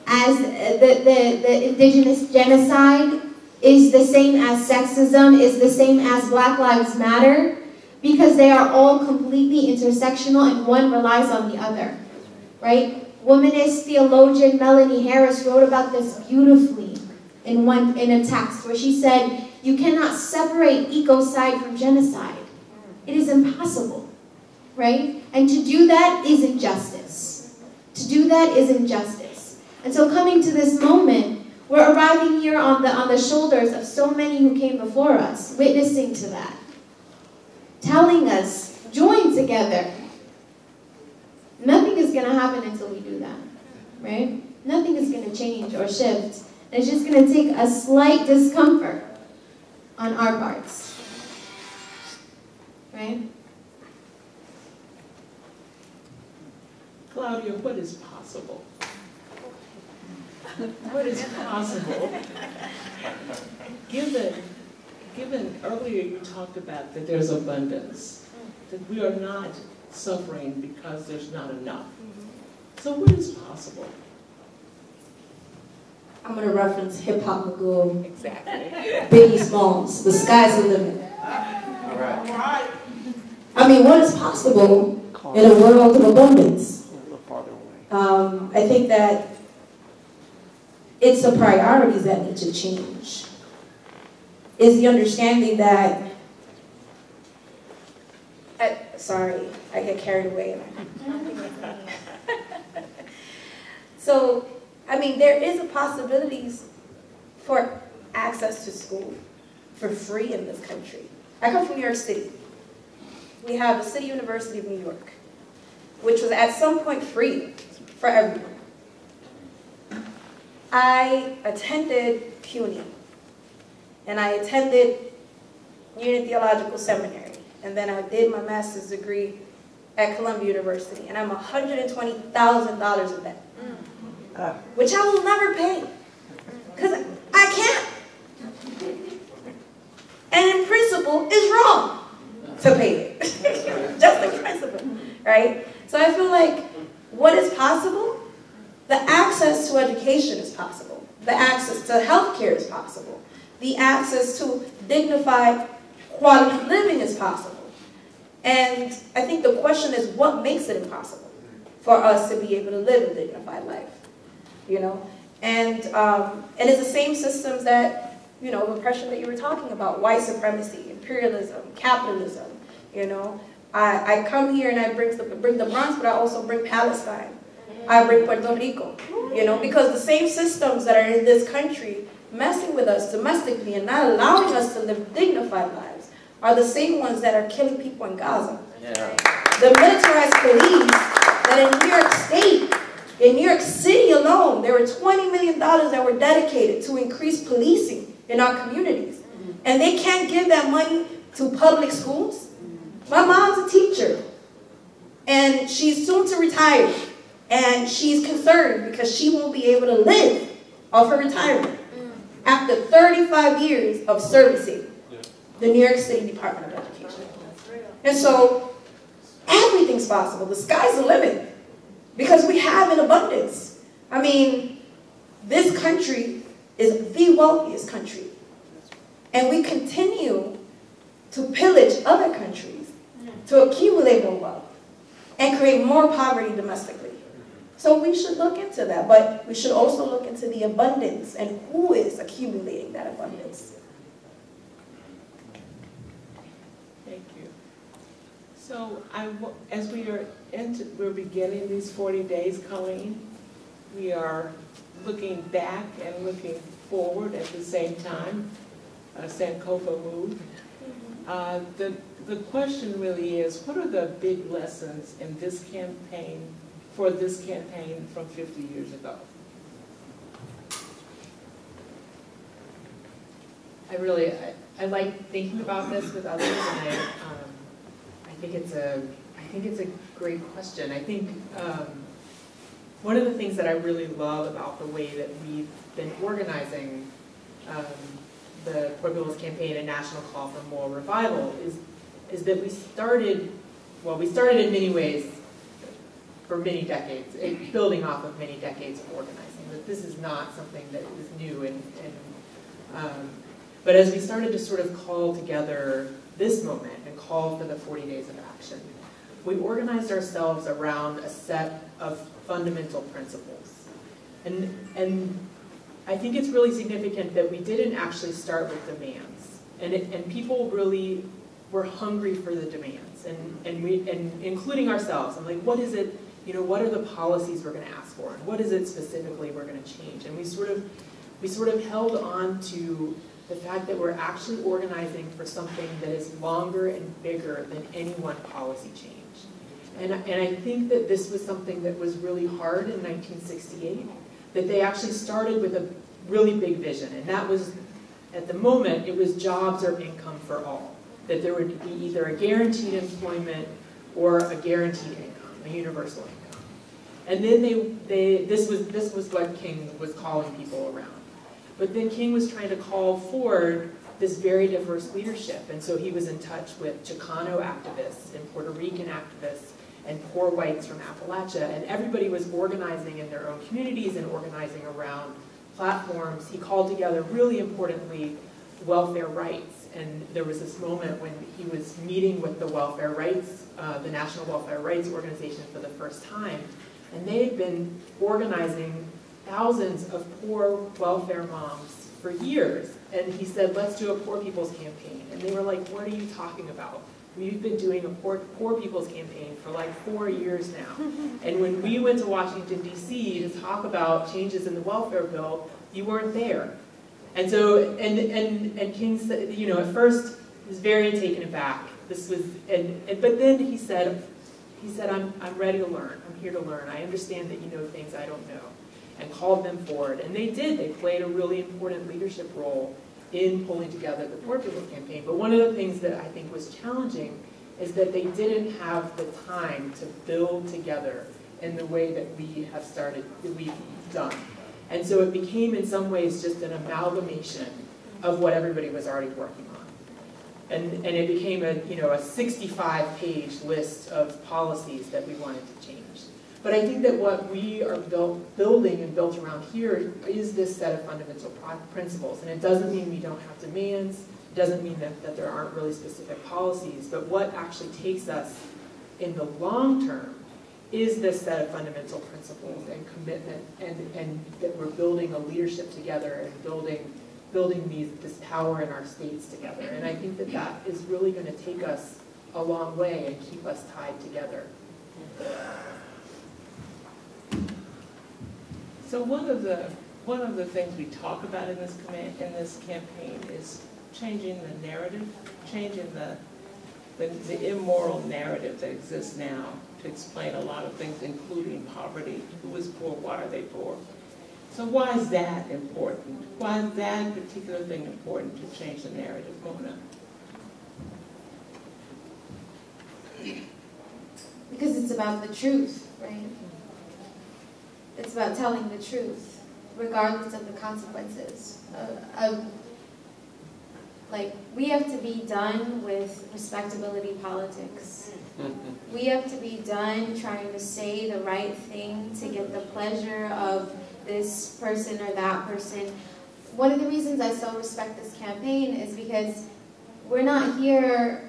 as the indigenous genocide, is the same as sexism, is the same as Black Lives Matter, because they are all completely intersectional and one relies on the other, right? Womanist theologian Melanie Harris wrote about this beautifully in a text where she said, you cannot separate ecocide from genocide. It is impossible, right? And to do that is injustice. To do that is injustice. And so coming to this moment, we're arriving here on the shoulders of so many who came before us, witnessing to that, telling us, join together. Nothing is going to happen until we do that, right? Nothing is going to change or shift. It's just going to take a slight discomfort on our parts. Right? Claudia, what is possible? What is possible? Given earlier you talked about that there's abundance, that we are not suffering because there's not enough. So what is possible? I'm going to reference hip-hop Magoo. Exactly. Biggie Smalls, the sky's the limit. All right. I mean, what is possible in a world of abundance? I think that it's the priorities that need to change. It's the understanding that, sorry, I get carried away. So, I mean, there is a possibilities for access to school for free in this country. I come from New York City. We have the City University of New York, which was at some point free for everyone. I attended CUNY, and I attended Union Theological Seminary, and then I did my master's degree at Columbia University, and I'm $120,000 in debt, which I will never pay, because I can't. And in principle, it's wrong to pay it, just in principle, right? So I feel like what is possible? The access to education is possible. The access to healthcare is possible. The access to dignified quality living is possible. And I think the question is, what makes it impossible for us to be able to live a dignified life? You know, and it's the same systems that, you know, oppression that you were talking about, white supremacy, imperialism, capitalism. You know, I come here and I bring the Bronx, but I also bring Palestine. I bring Puerto Rico. You know, because the same systems that are in this country messing with us domestically and not allowing us to live dignified lives are the same ones that are killing people in Gaza. Yeah. The militarized police that in New York State, in New York City alone, there were $20 million that were dedicated to increase policing in our communities. And they can't give that money to public schools. My mom's a teacher, and she's soon to retire. And she's concerned because she won't be able to live off her retirement after 35 years of servicing the New York City Department of Education. And so everything's possible. The sky's the limit. Because we have in abundance. I mean, this country is the wealthiest country. And we continue to pillage other countries to accumulate more wealth and create more poverty domestically. So we should look into that, but we should also look into the abundance and who is accumulating that abundance. Thank you. So as we're beginning these 40 days, Colleen, we are looking back and looking forward at the same time. Sankofa moved. The question really is, what are the big lessons in this campaign, for this campaign from 50 years ago? I like thinking about this with others, and I think it's a great question. I think one of the things that I really love about the way that we've been organizing the Poor People's Campaign and National Call for Moral Revival is that we started in many ways for many decades, building off of many decades of organizing. That this is not something that is new, but as we started to sort of call together this moment and call for the 40 days of action, we organized ourselves around a set of fundamental principles. And I think it's really significant that we didn't actually start with demands. And people really were hungry for the demands, and including ourselves. And like, what is it, what are the policies we're going to ask for? And what is it specifically we're going to change? And we sort of held on to the fact that we're actually organizing for something that is longer and bigger than any one policy change. And I think that this was something that was really hard in 1968, that they actually started with a really big vision, and that was, at the moment, it was jobs or income for all, that there would be either a guaranteed employment or a guaranteed income, a universal income. And then this was what King was calling people around. But then King was trying to call forward this very diverse leadership, and so he was in touch with Chicano activists and Puerto Rican activists and poor whites from Appalachia, and everybody was organizing in their own communities and organizing around platforms. He called together, really importantly, welfare rights, and there was this moment when he was meeting with the welfare rights, the National Welfare Rights Organization for the first time, and they had been organizing thousands of poor welfare moms for years, and he said, let's do a poor people's campaign, and they were like, what are you talking about? We've been doing a poor people's campaign for like 4 years now. And when we went to Washington, D.C. to talk about changes in the welfare bill, you weren't there. And so, and King said, at first he was very taken aback. This was, but then he said, I'm ready to learn. I'm here to learn. I understand that you know things I don't know. And called them forward. And they did. They played a really important leadership role in pulling together the Poor People's Campaign. But one of the things that I think was challenging is that they didn't have the time to build together in the way that we've done. And so it became in some ways just an amalgamation of what everybody was already working on. And it became a 65-page list of policies that we wanted to change. But I think that what we are building and built around here is this set of fundamental principles. And it doesn't mean we don't have demands. It doesn't mean that there aren't really specific policies. But what actually takes us in the long term is this set of fundamental principles and commitment, and that we're building a leadership together and building this power in our states together. And I think that is really going to take us a long way and keep us tied together. So one of the things we talk about in this campaign is changing the narrative, changing the immoral narrative that exists now to explain a lot of things, including poverty. Who is poor? Why are they poor? So why is that important? Why is that particular thing important to change the narrative, Mona? Because it's about the truth, right? It's about telling the truth, regardless of the consequences. Like, we have to be done with respectability politics. We have to be done trying to say the right thing to get the pleasure of this person or that person. One of the reasons I so respect this campaign is because we're not here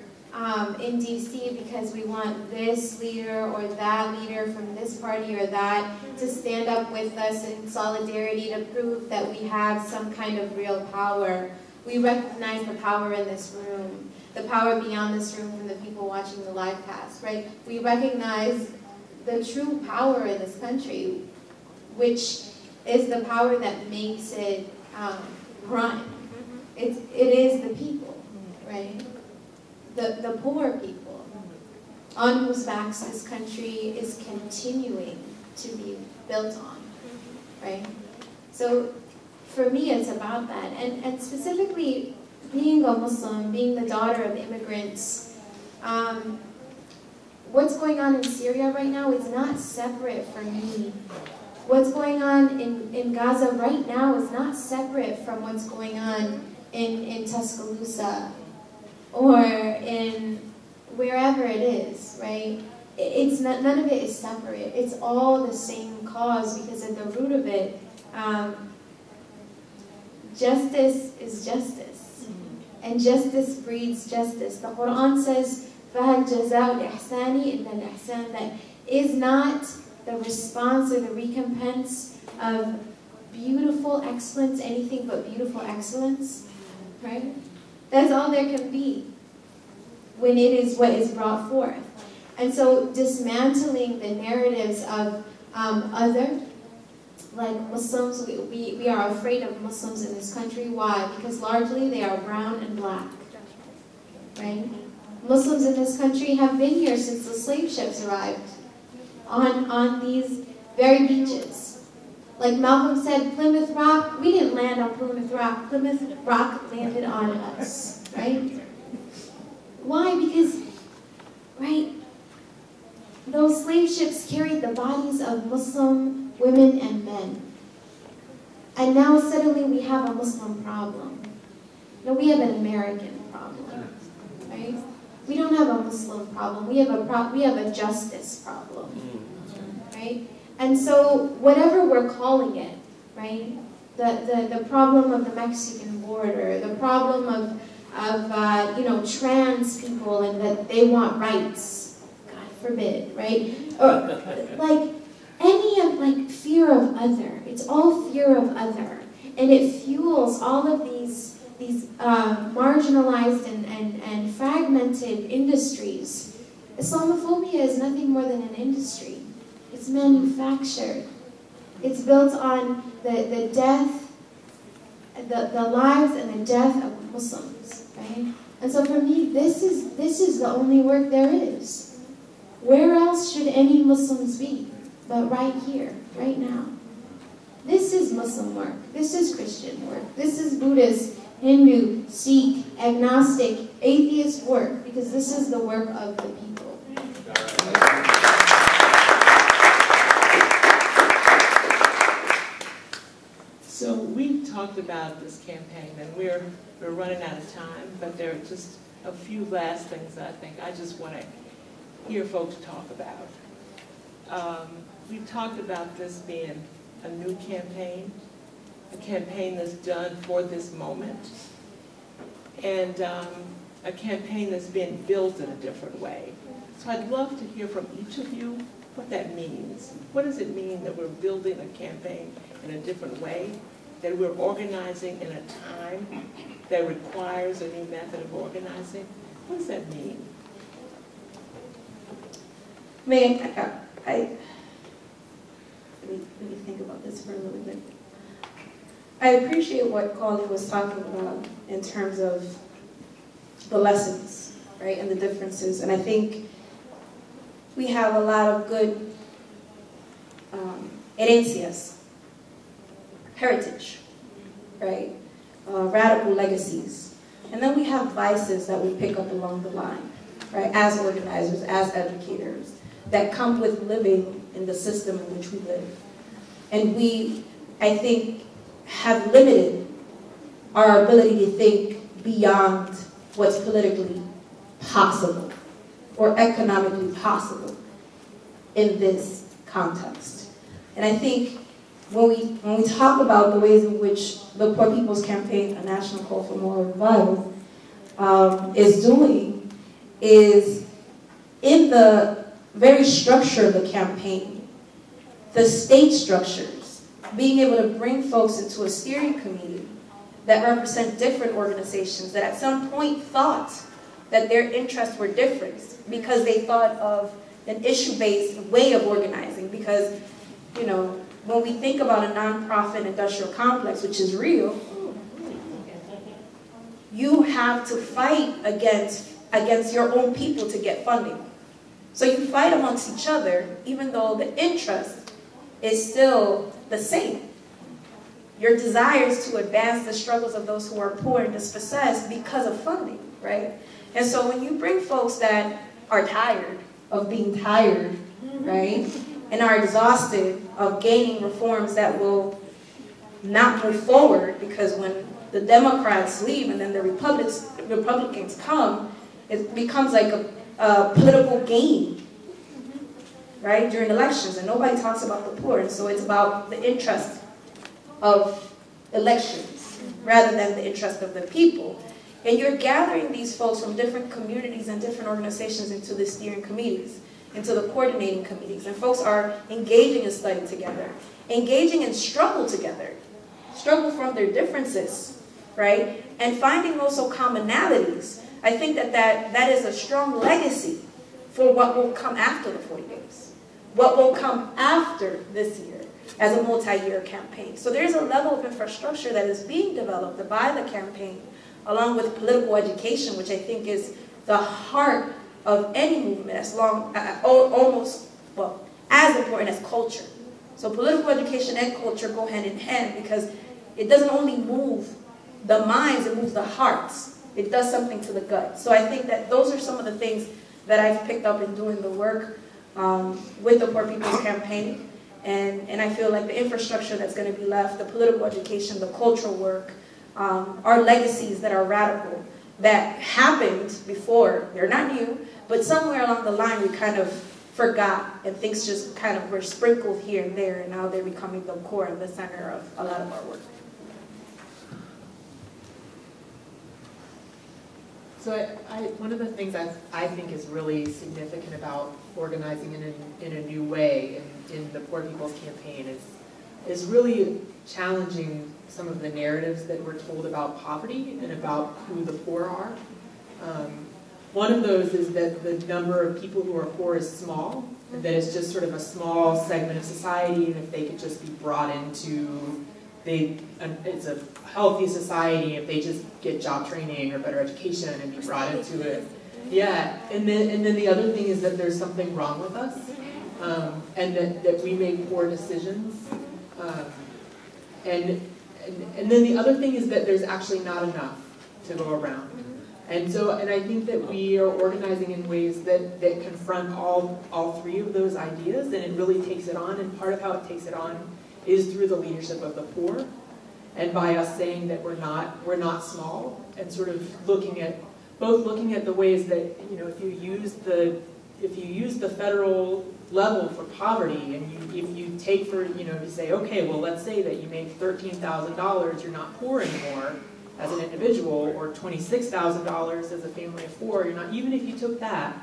in DC because we want this leader or that leader from this party or that to stand up with us in solidarity to prove that we have some kind of real power. We recognize the power in this room, the power beyond this room from the people watching the live cast, right? We recognize the true power in this country, which is the power that makes it run. It is the people, right? The poor people, on whose backs this country is continuing to be built on, right? So for me, it's about that. And specifically, being a Muslim, being the daughter of immigrants, what's going on in Syria right now is not separate from me. What's going on in Gaza right now is not separate from what's going on in Tuscaloosa or in wherever it is, right? It's not, none of it is separate. It's all the same cause, because at the root of it, justice is justice. And justice breeds justice. The Quran says, فَهَلْ جَزَاءُ الْإِحْسَانِ إِلَّا الْإِحْسَانِ, that is not the response or the recompense of beautiful excellence, anything but beautiful excellence, right? That's all there can be when it is what is brought forth. And so dismantling the narratives of other, like Muslims, we are afraid of Muslims in this country. Why? Because largely they are brown and black, right? Muslims in this country have been here since the slave ships arrived on these very beaches. Like Malcolm said, Plymouth Rock, we didn't land on Plymouth Rock. Plymouth Rock landed on us, right? Why? Because, right, those slave ships carried the bodies of Muslim women and men. And now suddenly we have a Muslim problem. No, we have an American problem, right? We don't have a Muslim problem. We have a justice problem, right? And so whatever we're calling it, right? The problem of the Mexican border, the problem of trans people and that they want rights, God forbid, right? Or like any of fear of other. It's all fear of other, and it fuels all of these marginalized and fragmented industries. Islamophobia is nothing more than an industry. It's manufactured. It's built on the death, the lives and the death of Muslims, right? And so for me, this is the only work there is. Where else should any Muslims be but right here, right now? This is Muslim work. This is Christian work. This is Buddhist, Hindu, Sikh, agnostic, atheist work, because this is the work of the people. So we talked about this campaign, and we're running out of time, but there are just a few last things I think I just want to hear folks talk about. We've talked about this being a new campaign, a campaign that's done for this moment, and a campaign that's being built in a different way. So I'd love to hear from each of you what that means. What does it mean that we're building a campaign in a different way, that we're organizing in a time that requires a new method of organizing? What does that mean? Let me think about this for a little bit. I appreciate what Colleen was talking about in terms of the lessons, right, and the differences. And I think we have a lot of good herencias, heritage, right, radical legacies. And then we have vices that we pick up along the line, right, as organizers, as educators, that come with living in the system in which we live. And we, I think, have limited our ability to think beyond what's politically possible or economically possible in this context. And I think when we talk about the ways in which the Poor People's Campaign, a national call for moral revival, is doing, is in the very structure of the campaign, the state structures, being able to bring folks into a steering committee that represent different organizations that at some point thought that their interests were different because they thought of an issue-based way of organizing. Because, you know, when we think about a nonprofit industrial complex, which is real, you have to fight against your own people to get funding. So you fight amongst each other, even though the interest is still the same. Your desires to advance the struggles of those who are poor and dispossessed because of funding, right? And so when you bring folks that are tired of being tired, right, and are exhausted of gaining reforms that will not move forward, because when the Democrats leave and then the Republicans come, it becomes like a political game, right, during elections, and nobody talks about the poor. And so it's about the interest of elections rather than the interest of the people. And you're gathering these folks from different communities and different organizations into the steering committees, into the coordinating committees, and folks are engaging in study together, engaging in struggle together, struggle from their differences, right, and finding also commonalities. I think that is a strong legacy for what will come after the 40 days, what will come after this year as a multi-year campaign. So there's a level of infrastructure that is being developed by the campaign, along with political education, which I think is the heart of any movement, as important as culture. So political education and culture go hand in hand, because it doesn't only move the minds, it moves the hearts. It does something to the gut. So I think that those are some of the things that I've picked up in doing the work with the Poor People's Campaign. And I feel like the infrastructure that's going to be left, the political education, the cultural work, are legacies that are radical, that happened before. They're not new, but somewhere along the line we kind of forgot, and things just kind of were sprinkled here and there, and now they're becoming the core and the center of a lot of our work. So one of the things I think is really significant about organizing in a new way in the Poor People's Campaign is really challenging some of the narratives that we're told about poverty and about who the poor are. One of those is that the number of people who are poor is small, and that it's just sort of a small segment of society, and if they could just be brought into, it's a healthy society if they just get job training or better education and be brought into it. Yeah, and then the other thing is that there's something wrong with us, and that we make poor decisions. And then the other thing is that there's actually not enough to go around. And I think that we are organizing in ways that confront all three of those ideas, and it really takes it on, and part of how it takes it on is through the leadership of the poor, and by us saying that we're not small, and sort of looking at the ways that, you know, if you use the federal level for poverty, and if you take for, you know, you say, okay, well, let's say that you make $13,000, you're not poor anymore as an individual, or $26,000 as a family of four, you're not, even if you took that,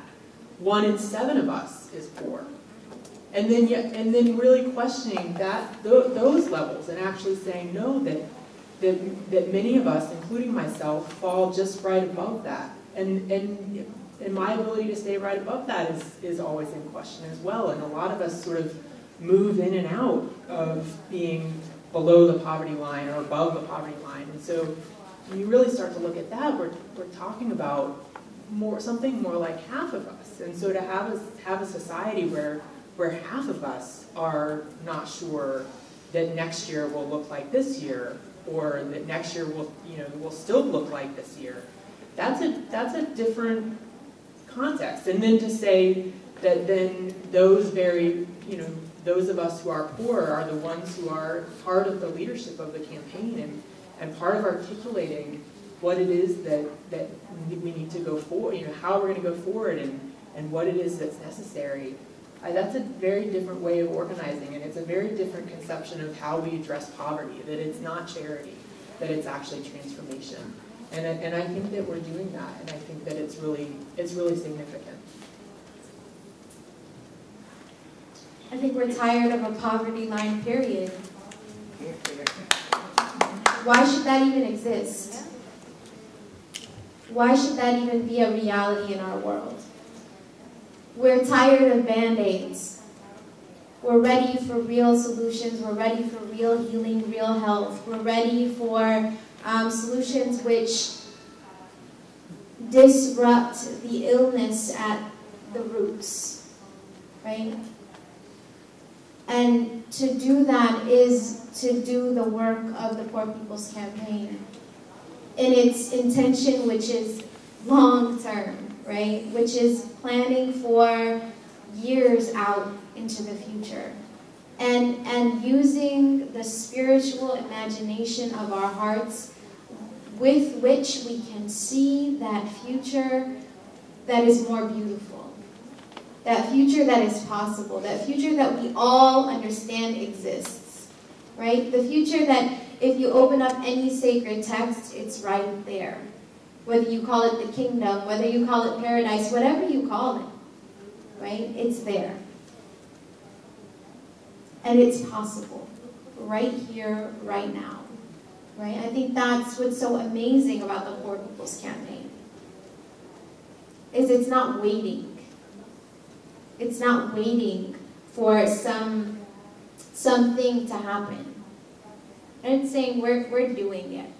1 in 7 of us is poor. And then really questioning those levels, and actually saying, no, that many of us, including myself, fall just right above that. And my ability to stay right above that is always in question as well. And a lot of us sort of move in and out of being below the poverty line or above the poverty line. And so when you really start to look at that, we're talking about something more like half of us. And so to have a society where half of us are not sure that next year will look like this year, or that next year will still look like this year, that's a different context. And then to say that then those of us who are poor are the ones who are part of the leadership of the campaign, and part of articulating what it is that we need to go forward, how we're going to go forward and what it is that's necessary. That's a very different way of organizing, and it's a very different conception of how we address poverty, that it's not charity, that it's actually transformation. And I think that we're doing that, and I think that it's really significant. I think we're tired of a poverty line, period. Why should that even exist? Why should that even be a reality in our world? We're tired of Band-Aids. We're ready for real solutions. We're ready for real healing, real health. We're ready for solutions which disrupt the illness at the roots, right? And to do that is to do the work of the Poor People's Campaign in its intention, which is long-term, right? Which is planning for years out into the future. And using the spiritual imagination of our hearts with which we can see that future that is more beautiful. That future that is possible. That future that we all understand exists. Right? The future that if you open up any sacred text, it's right there. Whether you call it the kingdom, whether you call it paradise, whatever you call it. Right? It's there. And it's possible. Right here, right now. Right? I think that's what's so amazing about the Poor People's Campaign. Is it's not waiting. It's not waiting for something to happen. And it's saying we're doing it.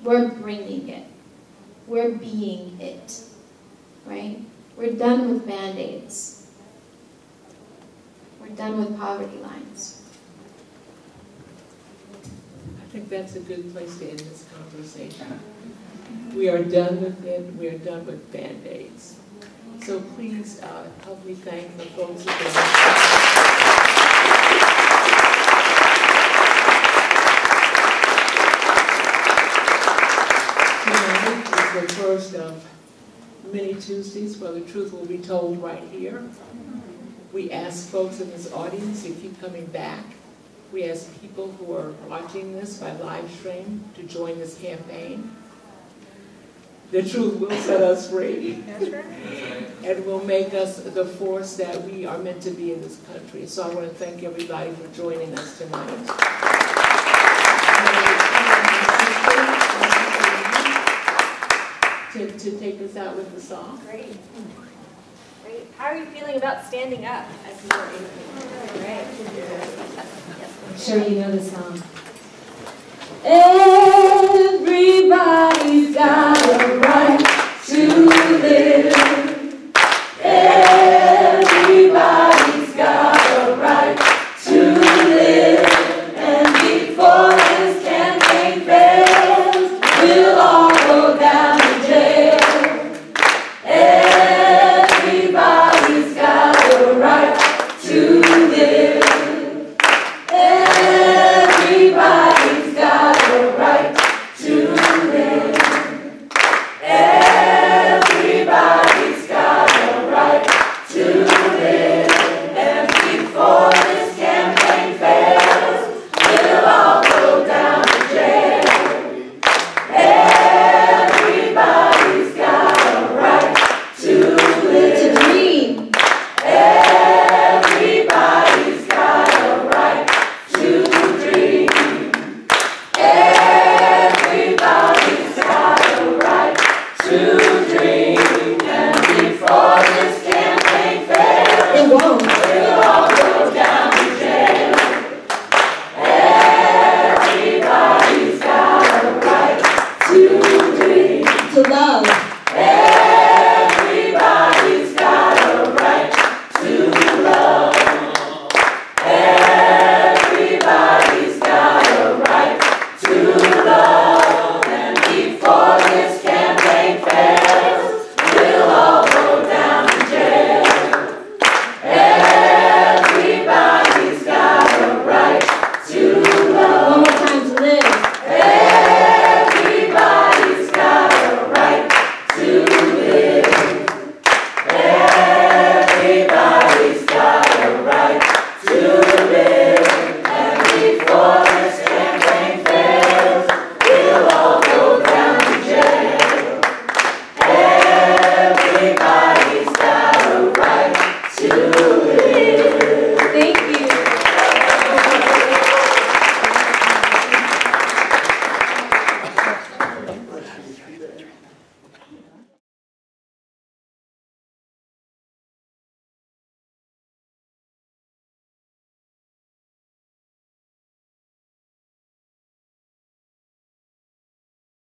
We're bringing it. We're being it. Right? We're done with Band-Aids. We're done with poverty lines. I think that's a good place to end this conversation. We are done with it. We are done with Band-Aids. So please help me thank the folks who tonight is the first of many Tuesdays where the truth will be told right here. We ask folks in this audience to keep coming back. We ask people who are watching this by live stream to join this campaign. The truth will set us free. That's right. And will make us the force that we are meant to be in this country. So I want to thank everybody for joining us tonight. To take us out with the song. Great. Great. How are you feeling about standing up as you are able? Great. I'm sure you know the song. Everybody's got a right to live.